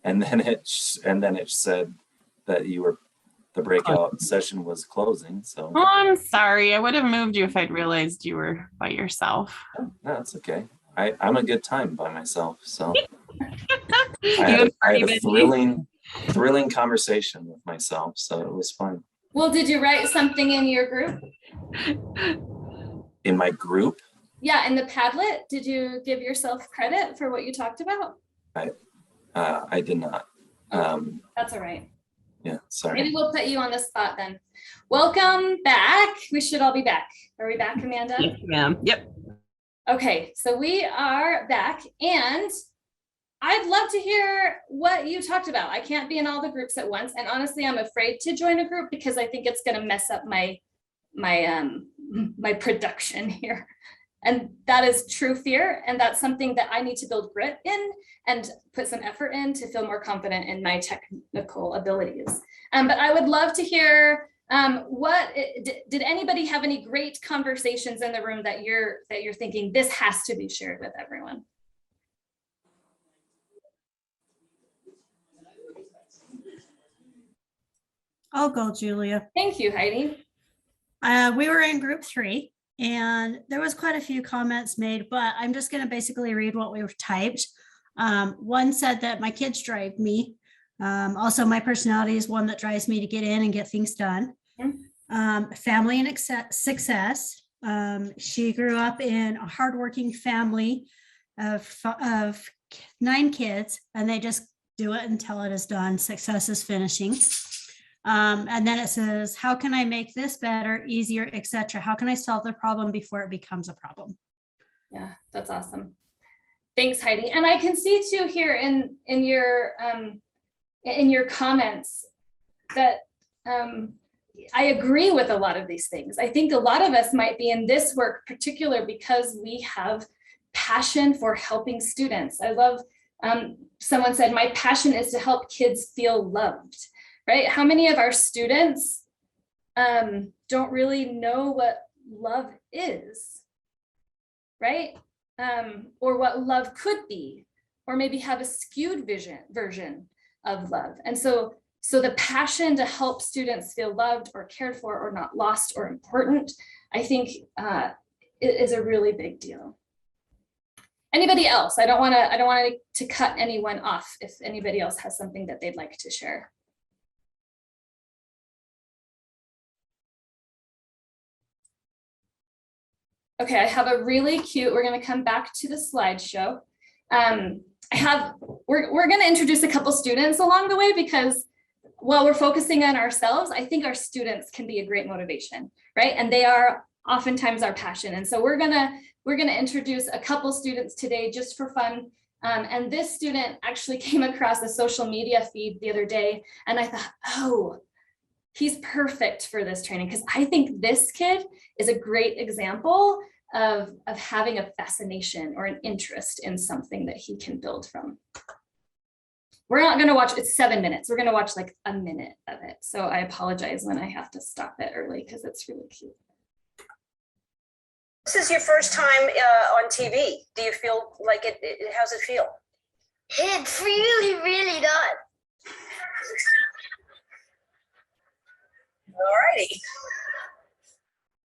And then it said that the breakout session was closing. So I'm sorry. I would have moved you if I'd realized you were by yourself. No, that's okay. I'm a good time by myself. So I had a thrilling conversation with myself. So it was fun. Well, did you write something in your group? In my group? Yeah, in the Padlet, did you give yourself credit for what you talked about? I did not. That's all right. Yeah, sorry. Maybe we'll put you on the spot then. Welcome back. We should all be back. Are we back, Amanda? Yes, ma'am. Yep. Okay, so we are back, and I'd love to hear what you talked about. I can't be in all the groups at once, and honestly, I'm afraid to join a group because I think it's going to mess up my production here. And that is true fear. And that's something that I need to build grit in and put some effort in to feel more confident in my technical abilities. But I would love to hear did anybody have any great conversations in the room that you're thinking this has to be shared with everyone? I'll go, Julia. Thank you, Heidi. We were in group 3. And there was quite a few comments made, but I'm just going to basically read what we were typed. One said that my kids drive me. Also, my personality is one that drives me to get in and get things done. Family and success. She grew up in a hardworking family of 9 kids, and they just do it until it is done. Success is finishing. And then it says, how can I make this better, easier, etc.? How can I solve the problem before it becomes a problem? Yeah, that's awesome. Thanks, Heidi. And I can see too here in your comments that I agree with a lot of these things. I think a lot of us might be in this work particular because we have passion for helping students. I love, someone said, my passion is to help kids feel loved. Right? How many of our students don't really know what love is, right? or what love could be, or maybe have a skewed version of love. And so the passion to help students feel loved or cared for or not lost or important, I think is a really big deal. Anybody else? I don't want to cut anyone off if anybody else has something that they'd like to share. Okay, I have a really cute, we're going to come back to the slideshow. We're going to introduce a couple students along the way, because while we're focusing on ourselves, I think our students can be a great motivation, right? And they are oftentimes our passion. And so we're gonna introduce a couple students today just for fun. And this student actually came across a social media feed the other day, and I thought, oh, he's perfect for this training, because I think this kid is a great example of having a fascination or an interest in something that he can build from. We're not going to watch, it's 7 minutes. We're going to watch like a minute of it. So I apologize when I have to stop it early, because it's really cute. This is your first time on TV. Do you feel like it, how's it feel? It really, really does. All righty.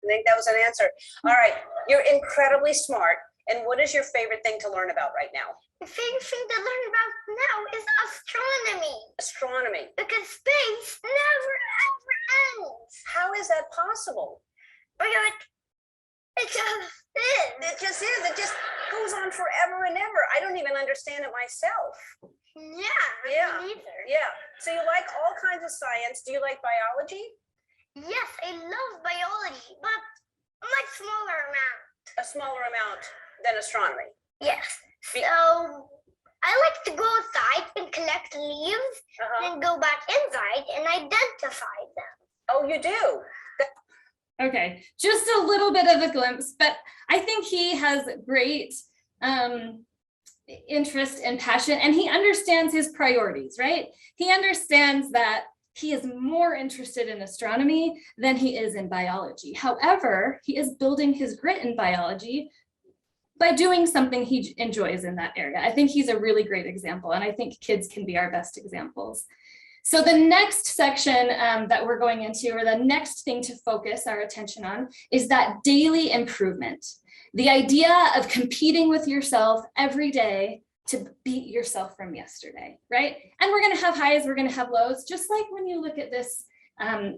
I think that was an answer. All right, you're incredibly smart. And what is your favorite thing to learn about right now? The favorite thing to learn about now is astronomy. Astronomy. Because space never ever ends. How is that possible? Because it just is. It just is. It just goes on forever and ever. I don't even understand it myself. Yeah, me neither. Yeah. So you like all kinds of science. Do you like biology? Yes, I love biology, but a much smaller amount. A smaller amount than astronomy. Yes. So I like to go outside and collect leaves and go back inside and identify them. Oh, you do? Okay, just a little bit of a glimpse, but I think he has great interest and passion, and he understands his priorities, right? He understands that he is more interested in astronomy than he is in biology. However, he is building his grit in biology by doing something he enjoys in that area. I think he's a really great example, and I think kids can be our best examples. So the next section that we're going into, or the next thing to focus our attention on, is that daily improvement. The idea of competing with yourself every day to beat yourself from yesterday, right? And we're gonna have highs, we're gonna have lows, just like when you look at this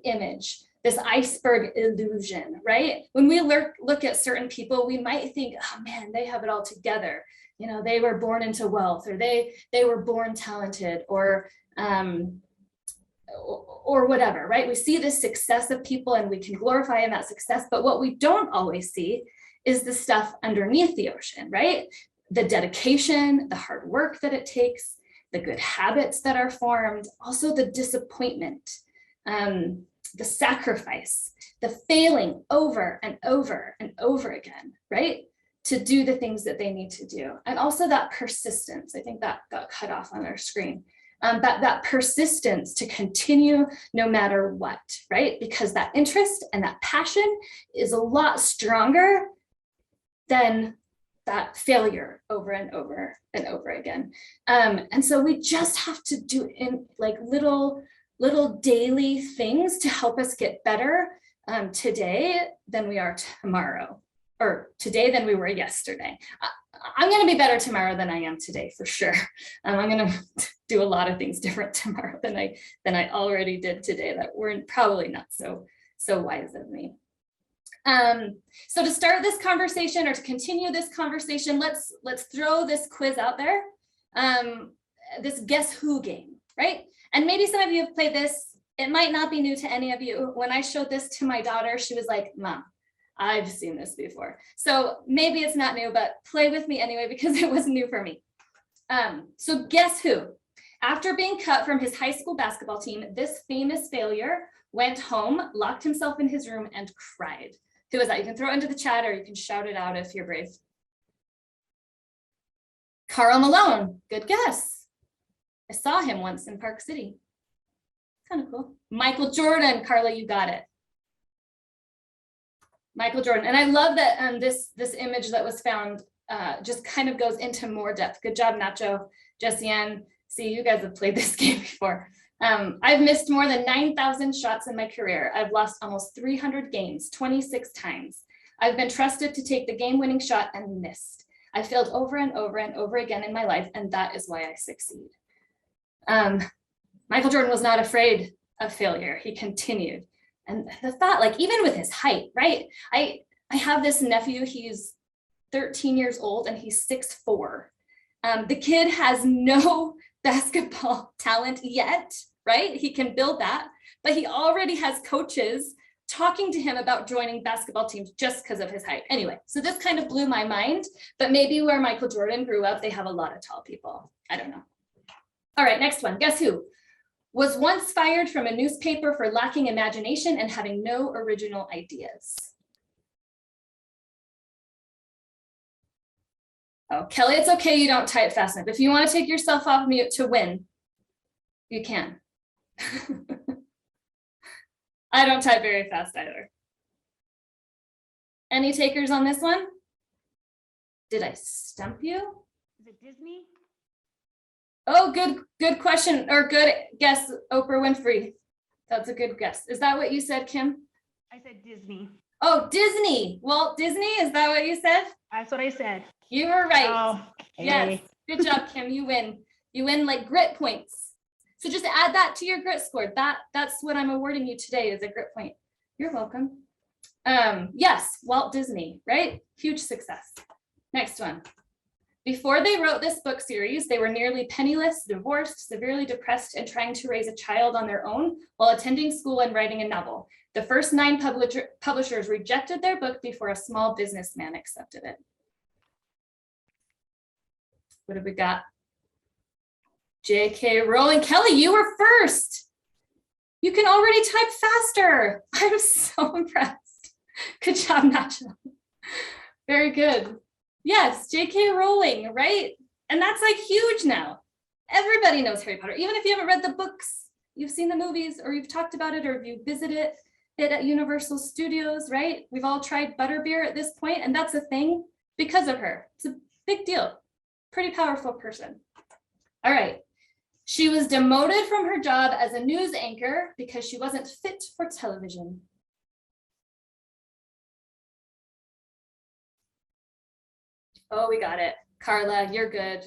image, this iceberg illusion, right? When we look at certain people, we might think, oh man, they have it all together. You know, they were born into wealth, or they were born talented, or whatever, right? We see the success of people and we can glorify in that success, but what we don't always see is the stuff underneath the ocean, right? The dedication, the hard work that it takes, the good habits that are formed, also the disappointment, the sacrifice, the failing over and over and over again, right? To do the things that they need to do. And also that persistence, I think that got cut off on our screen. That persistence to continue no matter what, right? Because that interest and that passion is a lot stronger than that failure over and over and over again. And so we just have to do in like little daily things to help us get better today than we are tomorrow, or today than we were yesterday. I'm going to be better tomorrow than I am today, for sure. I'm going to do a lot of things different tomorrow than I already did today that were probably not so wise of me. So to start this conversation, or to continue this conversation, let's throw this quiz out there. This guess who game, right? And maybe some of you have played this. It might not be new to any of you. When I showed this to my daughter, she was like, Mom, I've seen this before. So maybe it's not new, but play with me anyway, because it was new for me. So guess who? After being cut from his high school basketball team, this famous failure went home, locked himself in his room, and cried. Who is that? You can throw it into the chat, or you can shout it out if you're brave. Karl Malone, good guess. I saw him once in Park City. Kind of cool. Michael Jordan, Carla, you got it. Michael Jordan. And I love that this image that was found just kind of goes into more depth. Good job, Nacho, Jessie Ann. See, you guys have played this game before. I've missed more than 9,000 shots in my career. I've lost almost 300 games, 26 times. I've been trusted to take the game-winning shot and missed. I failed over and over and over again in my life, and that is why I succeed. Michael Jordan was not afraid of failure. He continued. And the thought, like, even with his height, right? I have this nephew, he's 13 years old and he's 6'4". The kid has no basketball talent yet, right? He can build that, but he already has coaches talking to him about joining basketball teams just because of his height. Anyway, so this kind of blew my mind, but maybe where Michael Jordan grew up, they have a lot of tall people. I don't know. All right, next one. Guess who? Was once fired from a newspaper for lacking imagination and having no original ideas. Oh, Kelly, it's okay, you don't type fast enough. If you want to take yourself off mute to win, you can. I don't type very fast either. Any takers on this one? Did I stump you? Is it Disney? Oh, good question, or good guess, Oprah Winfrey. That's a good guess. Is that what you said, Kim? I said Disney. Oh, Disney. Walt Disney, is that what you said? That's what I said. You were right. Oh, yes, good job, Kim, you win. You win like grit points. So just add that to your grit score. That's what I'm awarding you today is a grit point. You're welcome. Yes, Walt Disney, right? Huge success. Next one. Before they wrote this book series, they were nearly penniless, divorced, severely depressed, and trying to raise a child on their own while attending school and writing a novel. The first 9 publishers rejected their book before a small businessman accepted it. What have we got? J.K. Rowling. Kelly, you were first. You can already type faster. I'm so impressed. Good job, Nacho. Very good. Yes, J.K. Rowling, right? And that's like huge now. Everybody knows Harry Potter. Even if you haven't read the books, you've seen the movies or you've talked about it or you visited it at Universal Studios, right? We've all tried butterbeer at this point, and that's a thing because of her. It's a big deal. Pretty powerful person. All right. She was demoted from her job as a news anchor because she wasn't fit for television. Oh, we got it. Carla, you're good.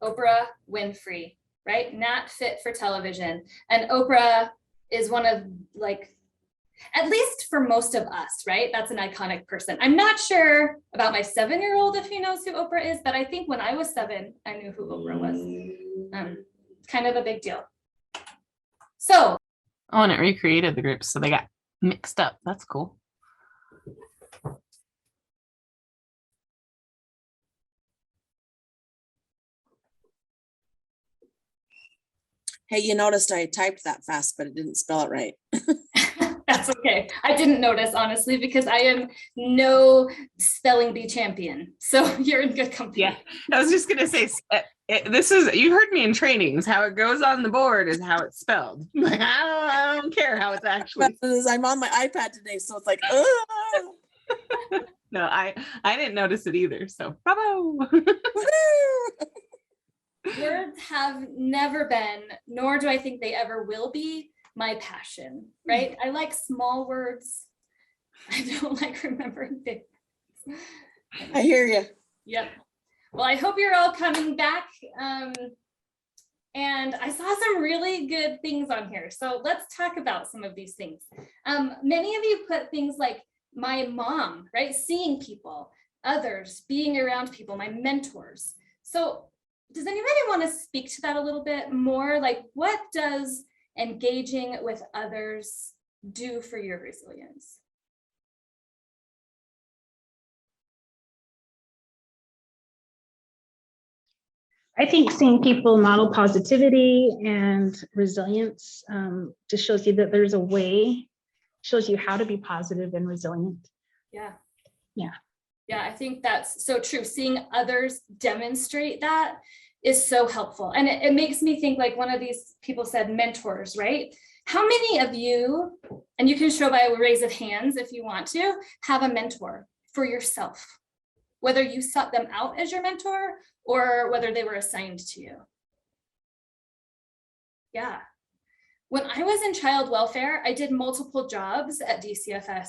Oprah Winfrey, right? Not fit for television. And Oprah is one of, like, at least for most of us, right? That's an iconic person. I'm not sure about my 7-year-old if he knows who Oprah is, but I think when I was 7, I knew who Oprah was. Kind of a big deal. So. Oh, and it recreated the groups, so they got mixed up. That's cool. Hey, you noticed I typed that fast, but it didn't spell it right. That's okay. I didn't notice, honestly, because I am no spelling bee champion. So you're in good company. Yeah, I was just going to say, this is, you heard me in trainings, how it goes on the board is how it's spelled. Like, I don't care how it's actually. I'm on my iPad today, so it's like, No, I didn't notice it either. So bravo. Words have never been, nor do I think they ever will be, my passion, right? I like small words. I don't like remembering big words. I hear you. Yep. Well, I hope you're all coming back. And I saw some really good things on here. So let's talk about some of these things. Many of you put things like my mom, right? Seeing people, others, being around people, my mentors. So does anybody want to speak to that a little bit more? Like, what does engaging with others do for your resilience? I think seeing people model positivity and resilience just shows you that there's a way, shows you how to be positive and resilient. Yeah. Yeah. Yeah, I think that's so true. Seeing others demonstrate that is so helpful. And it makes me think, like one of these people said, mentors, right? How many of you, and you can show by a raise of hands if you want to, have a mentor for yourself? whether you sought them out as your mentor or whether they were assigned to you? Yeah. When I was in child welfare, I did multiple jobs at DCFS,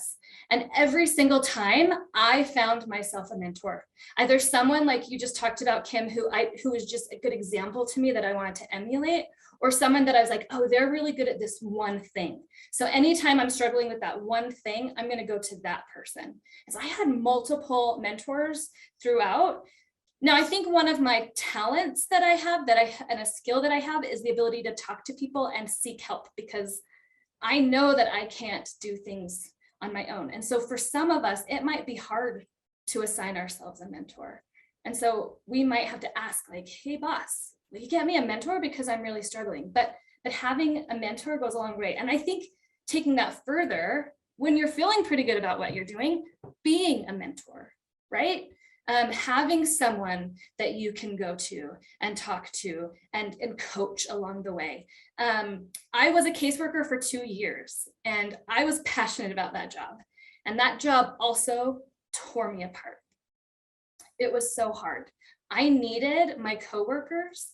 and every single time I found myself a mentor. Either someone like you just talked about, Kim, who was just a good example to me that I wanted to emulate, or someone that I was like, oh, they're really good at this one thing. So anytime I'm struggling with that one thing, I'm going to go to that person. And so I had multiple mentors throughout. Now, I think one of my talents that I have and a skill that I have is the ability to talk to people and seek help, because I know that I can't do things on my own. And so for some of us, it might be hard to assign ourselves a mentor. And so we might have to ask, like, hey, boss, will you get me a mentor because I'm really struggling? But having a mentor goes a long way. And I think taking that further, when you're feeling pretty good about what you're doing, being a mentor, right? Having someone that you can go to and talk to and coach along the way. I was a caseworker for 2 years, and I was passionate about that job. And that job also tore me apart. It was so hard. I needed my coworkers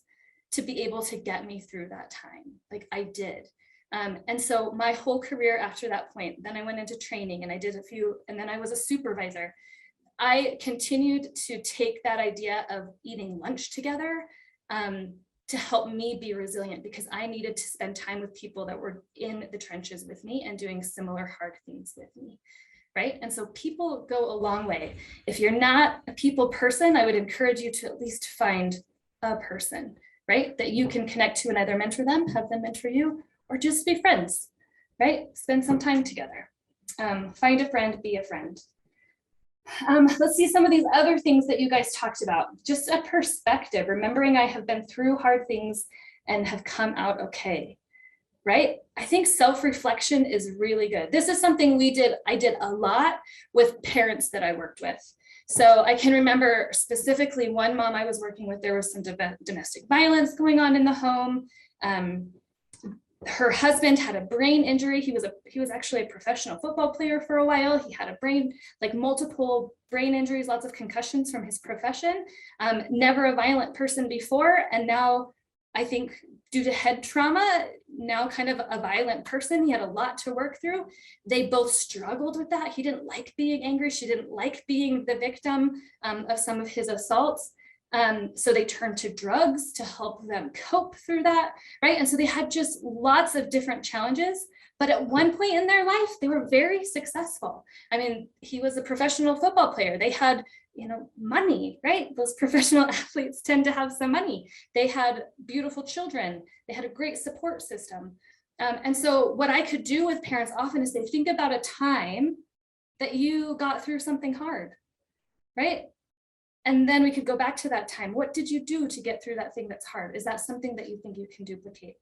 to be able to get me through that time. Like I did. And so my whole career after that point, then I went into training and I did a few, and then I was a supervisor. I continued to take that idea of eating lunch together to help me be resilient, because I needed to spend time with people that were in the trenches with me and doing similar hard things with me, right? And so people go a long way. If you're not a people person, I would encourage you to at least find a person, right, that you can connect to and either mentor them, have them mentor you, or just be friends, right? Spend some time together. Find a friend, be a friend. Let's see some of these other things that you guys talked about. Just a perspective, remembering I have been through hard things and have come out okay, right? I think self-reflection is really good. This is something I did a lot with parents that I worked with. So I can remember specifically one mom I was working with, there was some domestic violence going on in the home. Her husband had a brain injury. He was actually a professional football player for a while. He had multiple brain injuries, lots of concussions from his profession. Never a violent person before. And now I think due to head trauma, now kind of a violent person. He had a lot to work through. They both struggled with that. He didn't like being angry. She didn't like being the victim of some of his assaults. So they turned to drugs to help them cope through that, right? And so they had just lots of different challenges, but at one point in their life, they were very successful. I mean, he was a professional football player. They had, money, right? Those professional athletes tend to have some money. They had beautiful children. They had a great support system. And so what I could do with parents often is they think about a time that you got through something hard, right? And then we could go back to that time. What did you do to get through that thing that's hard? Is that something that you think you can duplicate?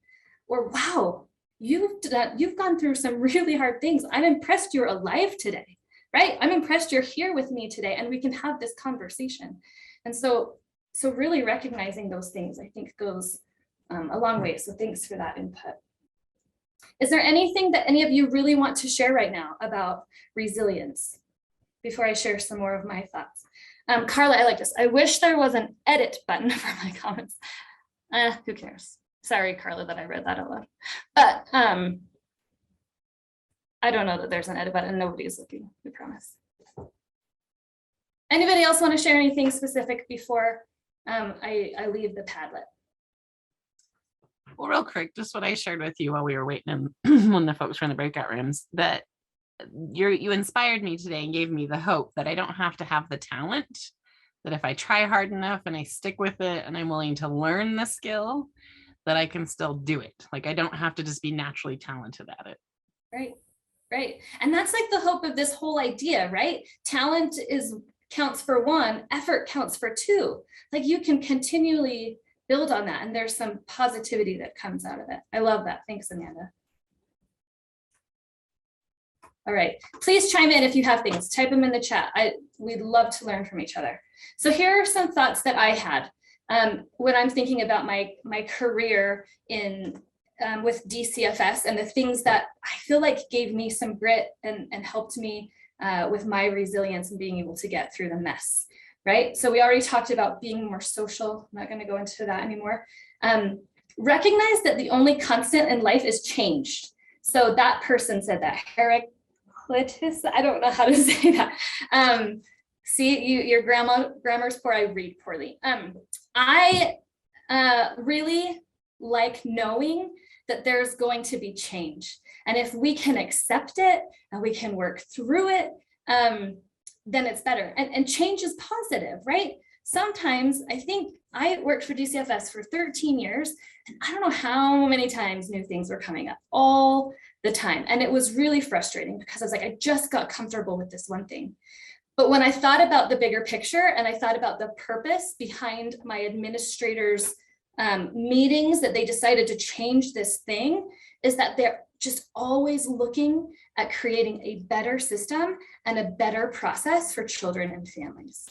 Or, wow, you've gone through some really hard things. I'm impressed you're alive today, right? I'm impressed you're here with me today, and we can have this conversation. And so really recognizing those things, I think, goes a long way. So thanks for that input. Is there anything that any of you really want to share right now about resilience before I share some more of my thoughts? Carla, I like this. I wish there was an edit button for my comments. Who cares? Sorry, Carla, that I read that out loud. But I don't know that there's an edit button. Nobody's looking, we promise. Anybody else want to share anything specific before I leave the Padlet? Well, real quick, just what I shared with you while we were waiting when the folks were in the breakout rooms, that you inspired me today and gave me the hope that I don't have to have the talent, that if I try hard enough and I stick with it and I'm willing to learn the skill, that I can still do it. Like I don't have to just be naturally talented at it. Right. And that's like the hope of this whole idea, right? Talent counts for one, effort counts for two. Like you can continually build on that, and there's some positivity that comes out of it. I love that. Thanks, Amanda. All right, please chime in if you have things, type them in the chat. We'd love to learn from each other. So here are some thoughts that I had when I'm thinking about my career with DCFS and the things that I feel like gave me some grit and helped me with my resilience and being able to get through the mess. right? So we already talked about being more social. I'm not going to go into that anymore. Recognize that the only constant in life is change. So that person said that, Heraclitus, I don't know how to say that. See, your grammar's poor, I read poorly. I really like knowing that there's going to be change. And if we can accept it and we can work through it, then it's better. And change is positive, right? Sometimes I think I worked for DCFS for 13 years, and I don't know how many times new things were coming up all the time. And it was really frustrating because I was like, I just got comfortable with this one thing. But when I thought about the bigger picture and I thought about the purpose behind my administrators' meetings that they decided to change this thing, is that they're just always looking at creating a better system and a better process for children and families.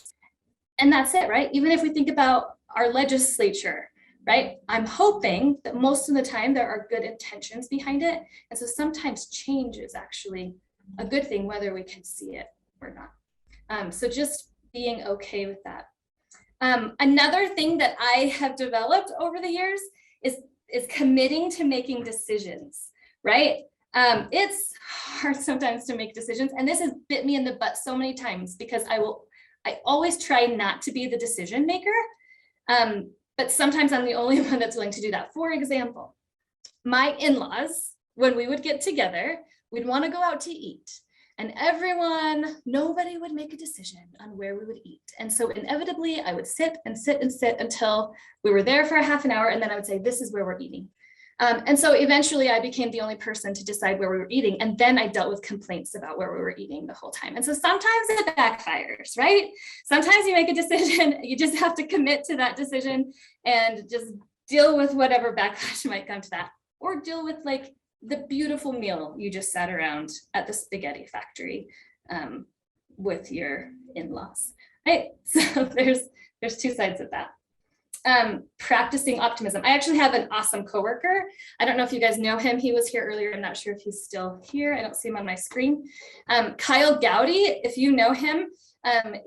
And that's it, right? Even if we think about our legislature, right? I'm hoping that most of the time there are good intentions behind it. And so sometimes change is actually a good thing, whether we can see it or not. So just being okay with that. Another thing that I have developed over the years is committing to making decisions, right? It's hard sometimes to make decisions, and this has bit me in the butt so many times because I always try not to be the decision maker, but sometimes I'm the only one that's willing to do that. For example, my in-laws, when we would get together, we'd want to go out to eat. And nobody would make a decision on where we would eat. And so inevitably I would sit and sit and sit until we were there for a half an hour. And then I would say, this is where we're eating. And so eventually I became the only person to decide where we were eating. And then I dealt with complaints about where we were eating the whole time. And so sometimes it backfires, right? Sometimes you make a decision, you just have to commit to that decision and just deal with whatever backlash might come to that, or deal with like the beautiful meal you just sat around at the spaghetti factory with your in-laws, right? So there's two sides of that. Practicing optimism. I actually have an awesome coworker. I don't know if you guys know him. He was here earlier. I'm not sure if he's still here. I don't see him on my screen. Kyle Gowdy, if you know him,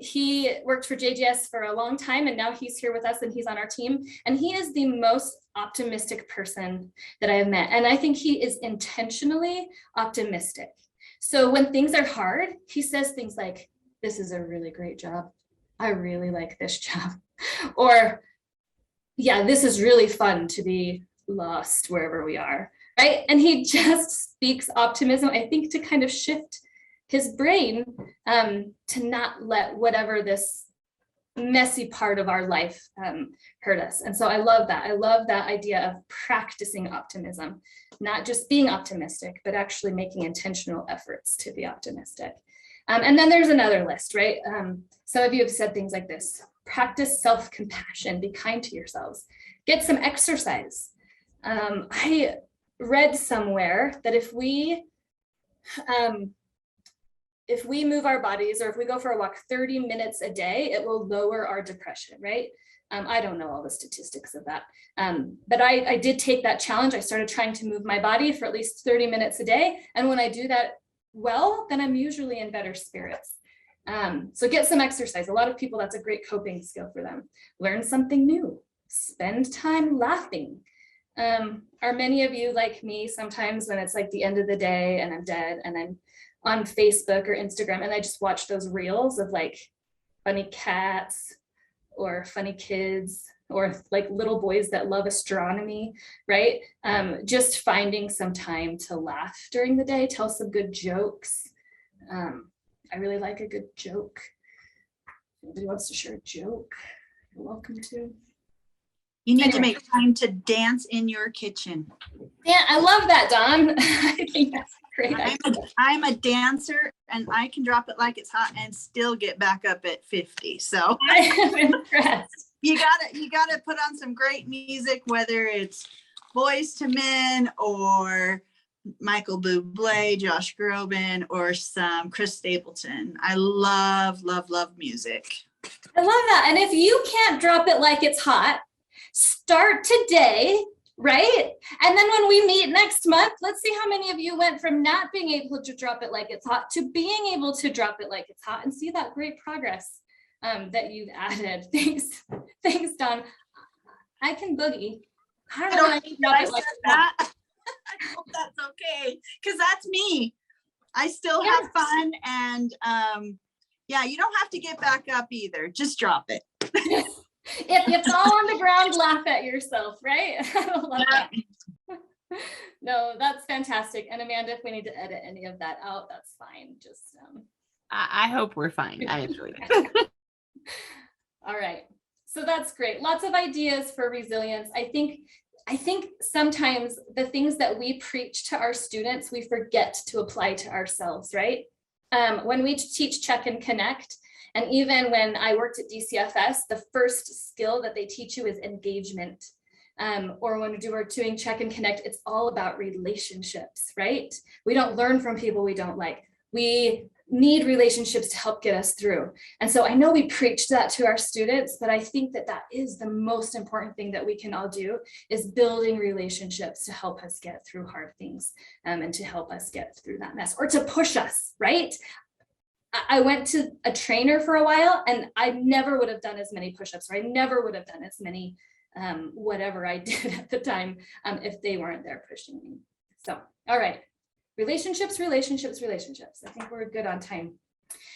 he worked for JGS for a long time, and now he's here with us and he's on our team. And he is the most optimistic person that I have met. And I think he is intentionally optimistic. So when things are hard, he says things like, this is a really great job. I really like this job. Or, yeah, this is really fun to be lost wherever we are, right? And he just speaks optimism, I think, to kind of shift his brain to not let whatever this messy part of our life hurt us. And so I love that. I love that idea of practicing optimism, not just being optimistic, but actually making intentional efforts to be optimistic. And then there's another list, right? Some of you have said things like this: practice self-compassion, be kind to yourselves, get some exercise. I read somewhere that if we move our bodies, or if we go for a walk 30 minutes a day, it will lower our depression, right? I don't know all the statistics of that, but I did take that challenge. I started trying to move my body for at least 30 minutes a day. And when I do that well, then I'm usually in better spirits. So get some exercise. A lot of people, that's a great coping skill for them. Learn something new, spend time laughing. Are many of you like me sometimes when it's like the end of the day and I'm dead and I'm on Facebook or Instagram and I just watch those reels of like funny cats or funny kids or like little boys that love astronomy, right? Just finding some time to laugh during the day, tell some good jokes. I really like a good joke. If anybody wants to share a joke, you're welcome to. You need to make time to dance in your kitchen. Yeah, I love that, Dawn. I think that's great. I'm a dancer, and I can drop it like it's hot and still get back up at 50. So I am impressed. You gotta put on some great music, whether it's Boyz II Men or Michael Bublé, Josh Groban, or some Chris Stapleton. I love music. I love that. And if you can't drop it like it's hot, start today, right? And then when we meet next month, let's see how many of you went from not being able to drop it like it's hot to being able to drop it like it's hot, and see that great progress that you've added. Thanks, Dawn. I can boogie. I I don't know. don't think that I said that. I hope that's okay, because that's me. I still have fun, and yeah, you don't have to get back up either. Just drop it. If you fall on the ground, laugh at yourself, right? I love that. No, that's fantastic. And Amanda, if we need to edit any of that out, that's fine. Just I hope we're fine. I enjoyed it. all right. So that's great. Lots of ideas for resilience. I think sometimes the things that we preach to our students, we forget to apply to ourselves, right? When we teach Check and Connect, and even when I worked at DCFS, the first skill that they teach you is engagement. Or when we're doing Check and Connect, it's all about relationships, right? We don't learn from people we don't like. We need relationships to help get us through. And so I know we preach that to our students, but I think that that is the most important thing that we can all do, is building relationships to help us get through hard things, and to help us get through that mess, or to push us, right? I went to a trainer for a while, and I never would have done as many push-ups, or I never would have done as many whatever I did at the time if they weren't there pushing me. So, all right. Relationships. I think we're good on time.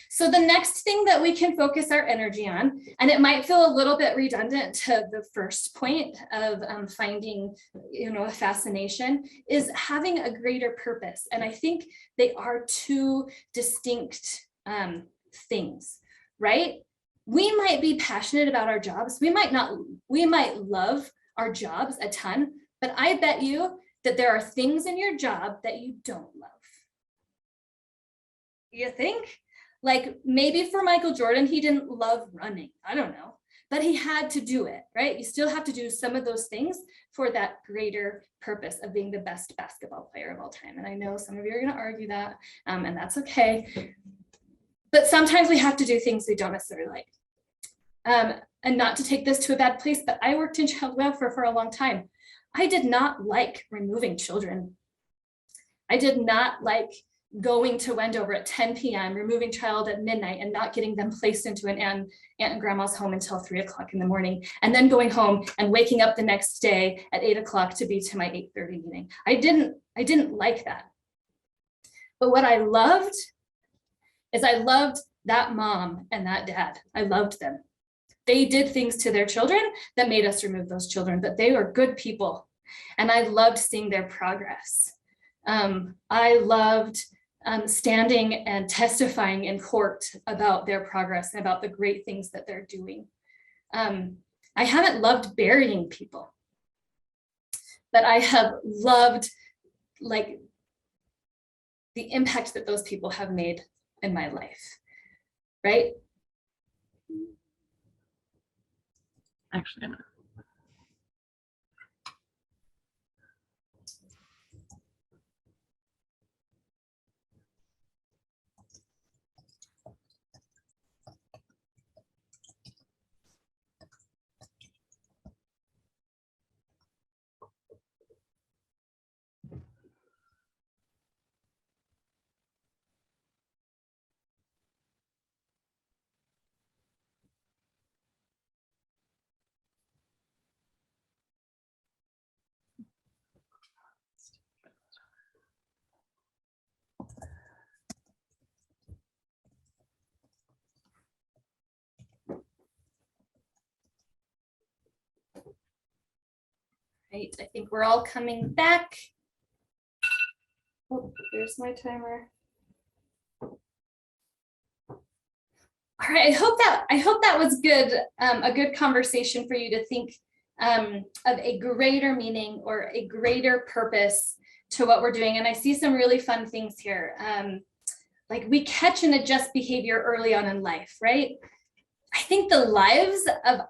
So the next thing that we can focus our energy on, and it might feel a little bit redundant to the first point of finding, a fascination, is having a greater purpose. And I think they are two distinct things, right? We might be passionate about our jobs. We might love our jobs a ton, but I bet you that there are things in your job that you don't love. You think? Like maybe for Michael Jordan, he didn't love running. I don't know, but he had to do it, right? You still have to do some of those things for that greater purpose of being the best basketball player of all time. And I know some of you are going to argue that, and that's okay. But sometimes we have to do things we don't necessarily like. And not to take this to a bad place, but I worked in child welfare for a long time. I did not like removing children. I did not like going to Wendover at 10 p.m., removing child at midnight and not getting them placed into an aunt and grandma's home until 3 o'clock in the morning, and then going home and waking up the next day at 8 o'clock to be to my 8:30 meeting. I didn't like that. But what I loved is I loved that mom and that dad. I loved them. They did things to their children that made us remove those children, but they were good people. And I loved seeing their progress. I loved standing and testifying in court about their progress and about the great things that they're doing. I haven't loved burying people, but I have loved the impact that those people have made in my life, right? Actually, I'm not. Right, I think we're all coming back. Oh, there's my timer. All right, I hope that was good, a good conversation for you to think of a greater meaning or a greater purpose to what we're doing. And I see some really fun things here. Like we catch and adjust behavior early on in life, right? I think the lives of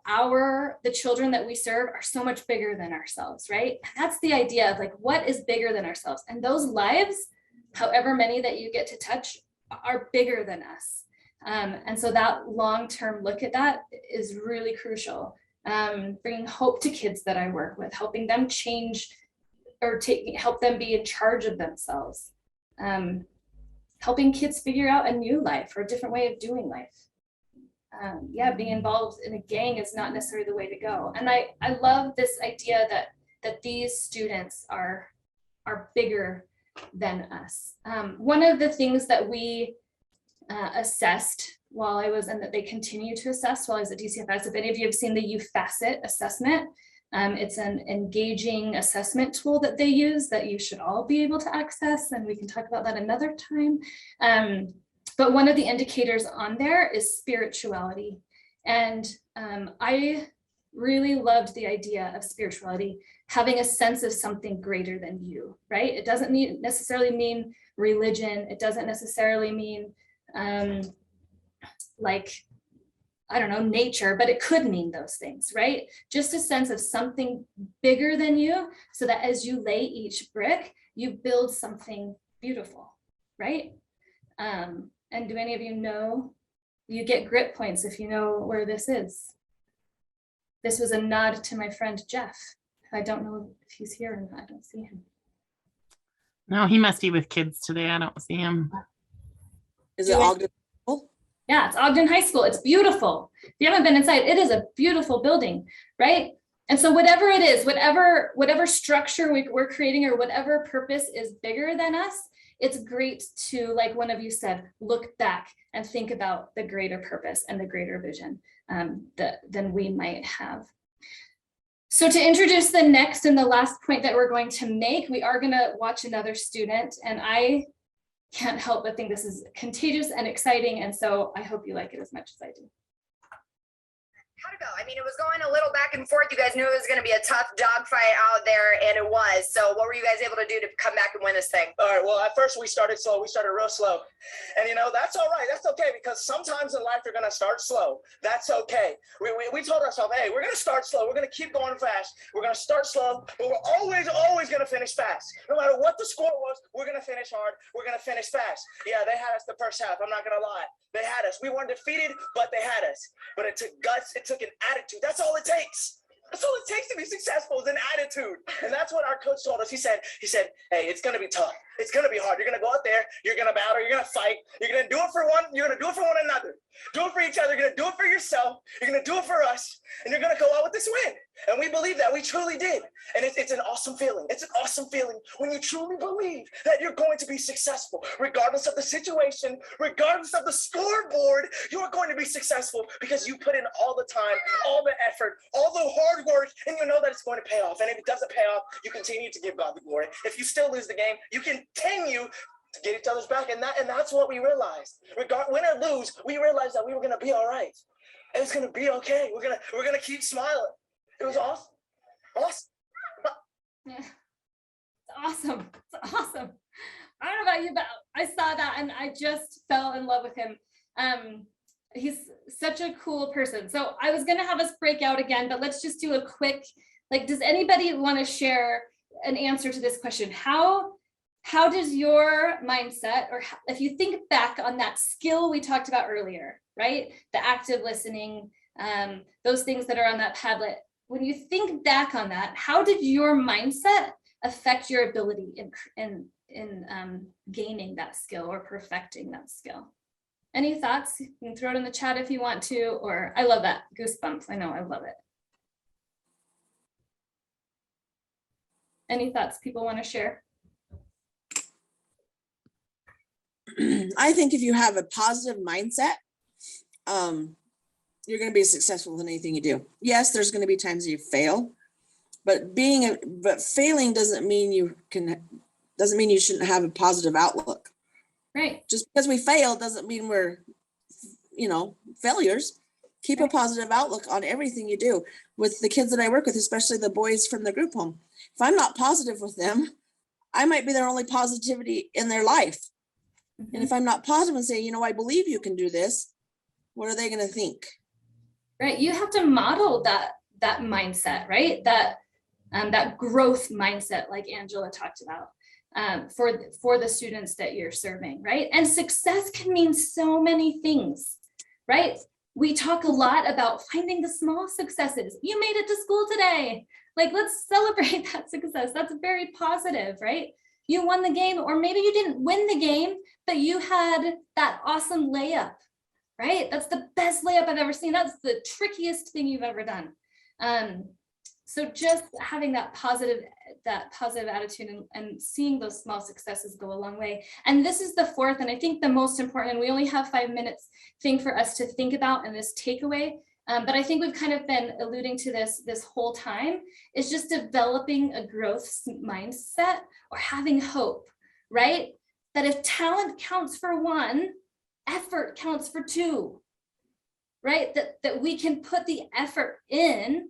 the children that we serve are so much bigger than ourselves, right? And that's the idea of like, what is bigger than ourselves? And those lives, however many that you get to touch, are bigger than us. And so that long-term look at that is really crucial. Bringing hope to kids that I work with, helping them change or help them be in charge of themselves. Helping kids figure out a new life or a different way of doing life. yeah, being involved in a gang is not necessarily the way to go. And I love this idea that these students are bigger than us. One of the things that we assessed while I was, and that they continue to assess while I was at DCFS, if any of you have seen the UFACET assessment, it's an engaging assessment tool that they use that you should all be able to access, and we can talk about that another time. But one of the indicators on there is spirituality. And I really loved the idea of spirituality, having a sense of something greater than you, right? It doesn't necessarily mean religion. It doesn't necessarily mean like, I don't know, nature, but it could mean those things, right? Just a sense of something bigger than you, so that as you lay each brick, you build something beautiful, right? And do any of you know, you get grit points if you know where this is. This was a nod to my friend Jeff. I don't know if he's here or not. I don't see him. No, he must be with kids today. I don't see him. Is it Ogden? Yeah, it's Ogden High School. It's beautiful. If you haven't been inside, it is a beautiful building, right? And so whatever it is, whatever structure we're creating, or whatever purpose is bigger than us, it's great to, like one of you said, look back and think about the greater purpose and the greater vision than we might have. So to introduce the next and the last point that we're going to make, we are going to watch another student, and I can't help but think this is contagious and exciting. And so I hope you like it as much as I do. How'd it go? I mean, it was going a little back and forth. You guys knew it was going to be a tough dogfight out there, and it was. So what were you guys able to do to come back and win this thing? All right, well, at first we started slow. We started real slow. And, you know, that's all right. That's okay, because sometimes in life you're going to start slow. That's okay. We told ourselves, hey, we're going to start slow. We're going to keep going fast. We're going to start slow, but we're always going to finish fast. No matter what the score was, we're going to finish hard. We're going to finish fast. Yeah, they had us the first half. I'm not going to lie. They had us. We weren't defeated, but they had us. But it took guts. It took an attitude. That's all it takes. That's all it takes to be successful, is an attitude. And that's what our coach told us. He said, hey, it's going to be tough. It's going to be hard. You're going to go out there. You're going to battle. You're going to fight. You're going to do it for one. You're going to do it for one another. Do it for each other. You're going to do it for yourself. You're going to do it for us. And you're going to go out with this win. And we believe that. We truly did. And it's an awesome feeling. It's an awesome feeling when you truly believe that you're going to be successful. Regardless of the situation, regardless of the scoreboard, you are going to be successful because you put in all the time, all the effort, all the hard work, and you know that it's going to pay off. And if it doesn't pay off, you continue to give God the glory. If you still lose the game, you continue to get each other's back. And that's what we realized. Win or lose, we realized that we were going to be all right. And it's going to be okay. We're going to keep smiling. It was awesome. Awesome. Yeah. It's awesome. It's awesome. I don't know about you, but I saw that and I just fell in love with him. He's such a cool person. So I was going to have us break out again, but let's just do a quick, like, does anybody want to share an answer to this question? How does your mindset, or if you think back on that skill we talked about earlier, right? The active listening, those things that are on that Padlet. When you think back on that, how did your mindset affect your ability in gaining that skill or perfecting that skill? Any thoughts? You can throw it in the chat if you want to, or I love that. Goosebumps. I know, I love it. Any thoughts people want to share? I think if you have a positive mindset, you're going to be successful in anything you do. Yes, there's going to be times you fail, but failing doesn't mean you shouldn't have a positive outlook. Right. Just because we fail doesn't mean we're, failures. Keep a positive outlook on everything you do. With the kids that I work with, especially the boys from the group home, if I'm not positive with them, I might be their only positivity in their life. Mm-hmm. And if I'm not positive and say, I believe you can do this, what are they going to think? Right. You have to model that mindset, right? That growth mindset, like Angela talked about, for the students that you're serving, right? And success can mean so many things, right? We talk a lot about finding the small successes. You made it to school today. Like, let's celebrate that success. That's very positive, right? You won the game, or maybe you didn't win the game, but you had that awesome layup, right? That's the best layup I've ever seen. That's the trickiest thing you've ever done. So just having that positive attitude and seeing those small successes go a long way. And this is the fourth, and I think the most important, and we only have 5 minutes thing for us to think about in this takeaway. But I think we've kind of been alluding to this whole time, is just developing a growth mindset or having hope, right? That if talent counts for 1, effort counts for 2, right? That we can put the effort in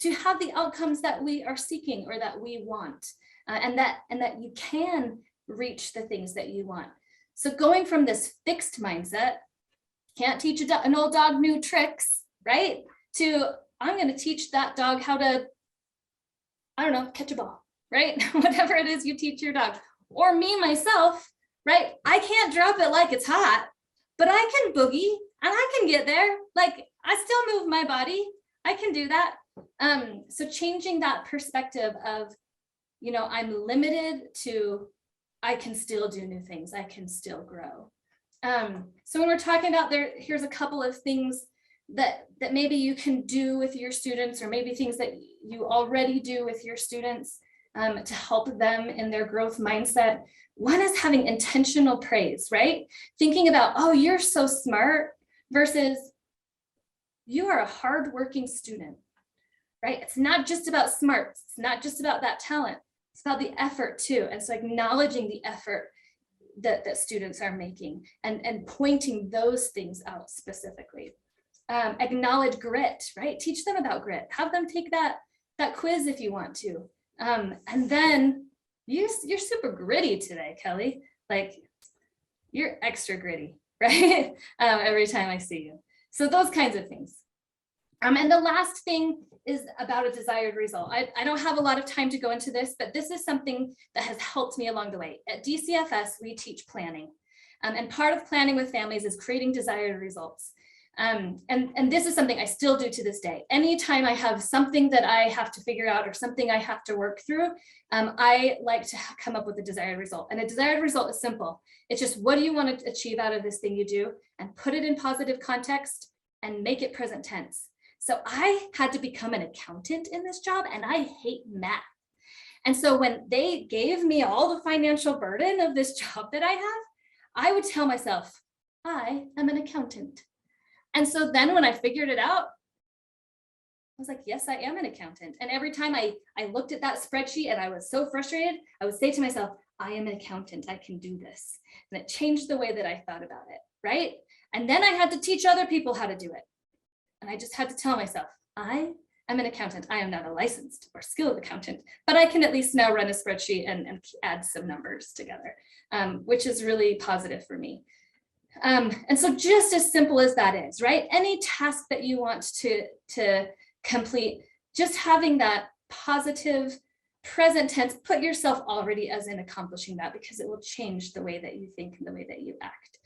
to have the outcomes that we are seeking or that we want, and that you can reach the things that you want. So going from this fixed mindset, can't teach an old dog new tricks, right? To I'm going to teach that dog how to, I don't know, catch a ball, right? Whatever it is you teach your dog. Or me, myself, right? I can't drop it like it's hot, but I can boogie and I can get there. Like I still move my body. I can do that. So changing that perspective of, you know, I'm limited to, I can still do new things. I can still grow. So when we're talking about here's a couple of things that maybe you can do with your students, or maybe things that you already do with your students to help them in their growth mindset. One is having intentional praise, right? Thinking about, oh, you're so smart versus you are a hardworking student, right? It's not just about smarts. It's not just about that talent. It's about the effort too. And so acknowledging the effort that students are making and pointing those things out specifically. Acknowledge grit, right? Teach them about grit. Have them take that quiz if you want to. And then you're super gritty today, Kelly. Like you're extra gritty, right? Every time I see you. So those kinds of things. And the last thing is about a desired result. I don't have a lot of time to go into this, but this is something that has helped me along the way. At DCFS, we teach planning. And part of planning with families is creating desired results. And this is something I still do to this day. Anytime I have something that I have to figure out or something I have to work through, I like to come up with a desired result. And a desired result is simple. It's just, what do you want to achieve out of this thing you do, and put it in positive context and make it present tense. So I had to become an accountant in this job, and I hate math. And so when they gave me all the financial burden of this job that I have, I would tell myself, I am an accountant. And so then when I figured it out, I was like, yes, I am an accountant. And every time I looked at that spreadsheet and I was so frustrated, I would say to myself, I am an accountant, I can do this. And it changed the way that I thought about it, right? And then I had to teach other people how to do it. And I just had to tell myself, I am an accountant. I am not a licensed or skilled accountant, but I can at least now run a spreadsheet and add some numbers together, which is really positive for me. And so just as simple as that is, right? Any task that you want to complete, just having that positive present tense, put yourself already as in accomplishing that, because it will change the way that you think and the way that you act.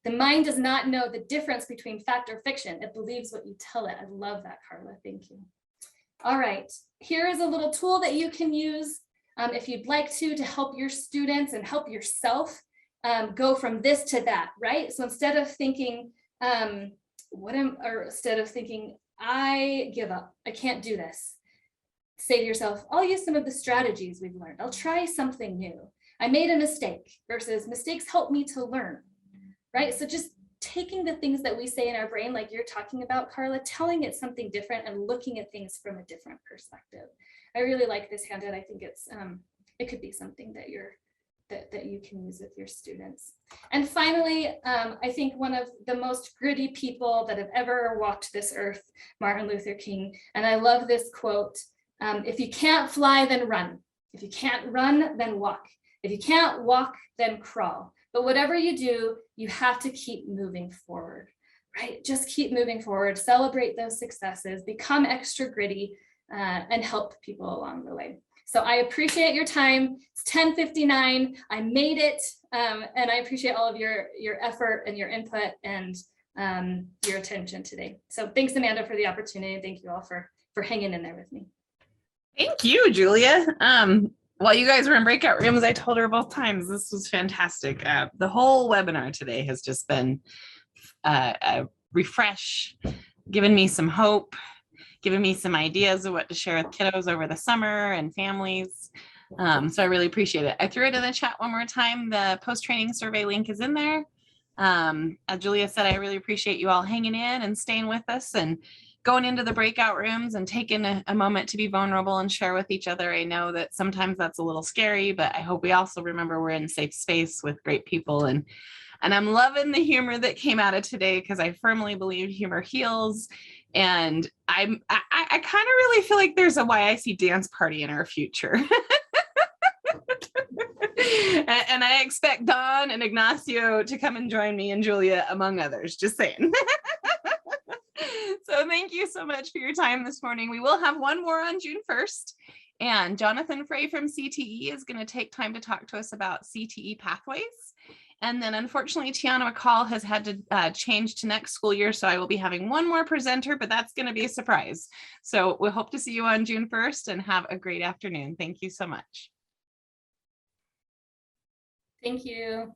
The mind does not know the difference between fact or fiction. It believes what you tell it. I love that, Carla. Thank you. All right. Here is a little tool that you can use if you'd like to help your students and help yourself go from this to that, right? So instead of thinking, instead of thinking, I give up, I can't do this, say to yourself, I'll use some of the strategies we've learned. I'll try something new. I made a mistake versus mistakes help me to learn. Right? So just taking the things that we say in our brain, like you're talking about, Carla, telling it something different and looking at things from a different perspective. I really like this handout. I think it could be something that you can use with your students. And finally, I think one of the most gritty people that have ever walked this earth, Martin Luther King. And I love this quote, if you can't fly, then run. If you can't run, then walk. If you can't walk, then crawl. But whatever you do, you have to keep moving forward, right? Just keep moving forward, celebrate those successes, become extra gritty, and help people along the way. So I appreciate your time. It's 10:59. I made it, and I appreciate all of your effort and your input and your attention today. So thanks, Amanda, for the opportunity. Thank you all for hanging in there with me. Thank you, Julia. while you guys were in breakout rooms, I told her both times this was fantastic. The whole webinar today has just been a refresh, given me some hope, given me some ideas of what to share with kiddos over the summer and families. So I really appreciate it. I threw it in the chat one more time. The post-training survey link is in there. As Julia said, I really appreciate you all hanging in and staying with us and going into the breakout rooms and taking a moment to be vulnerable and share with each other. I know that sometimes that's a little scary, but I hope we also remember we're in a safe space with great people. And I'm loving the humor that came out of today, because I firmly believe humor heals. And I kind of really feel like there's a YIC dance party in our future. And I expect Don and Ignacio to come and join me and Julia, among others, just saying. So thank you so much for your time this morning. We will have one more on June 1st. And Jonathan Frey from CTE is going to take time to talk to us about CTE pathways. And then unfortunately, Tiana McCall has had to change to next school year. So I will be having one more presenter, but that's going to be a surprise. So we hope to see you on June 1st and have a great afternoon. Thank you so much. Thank you.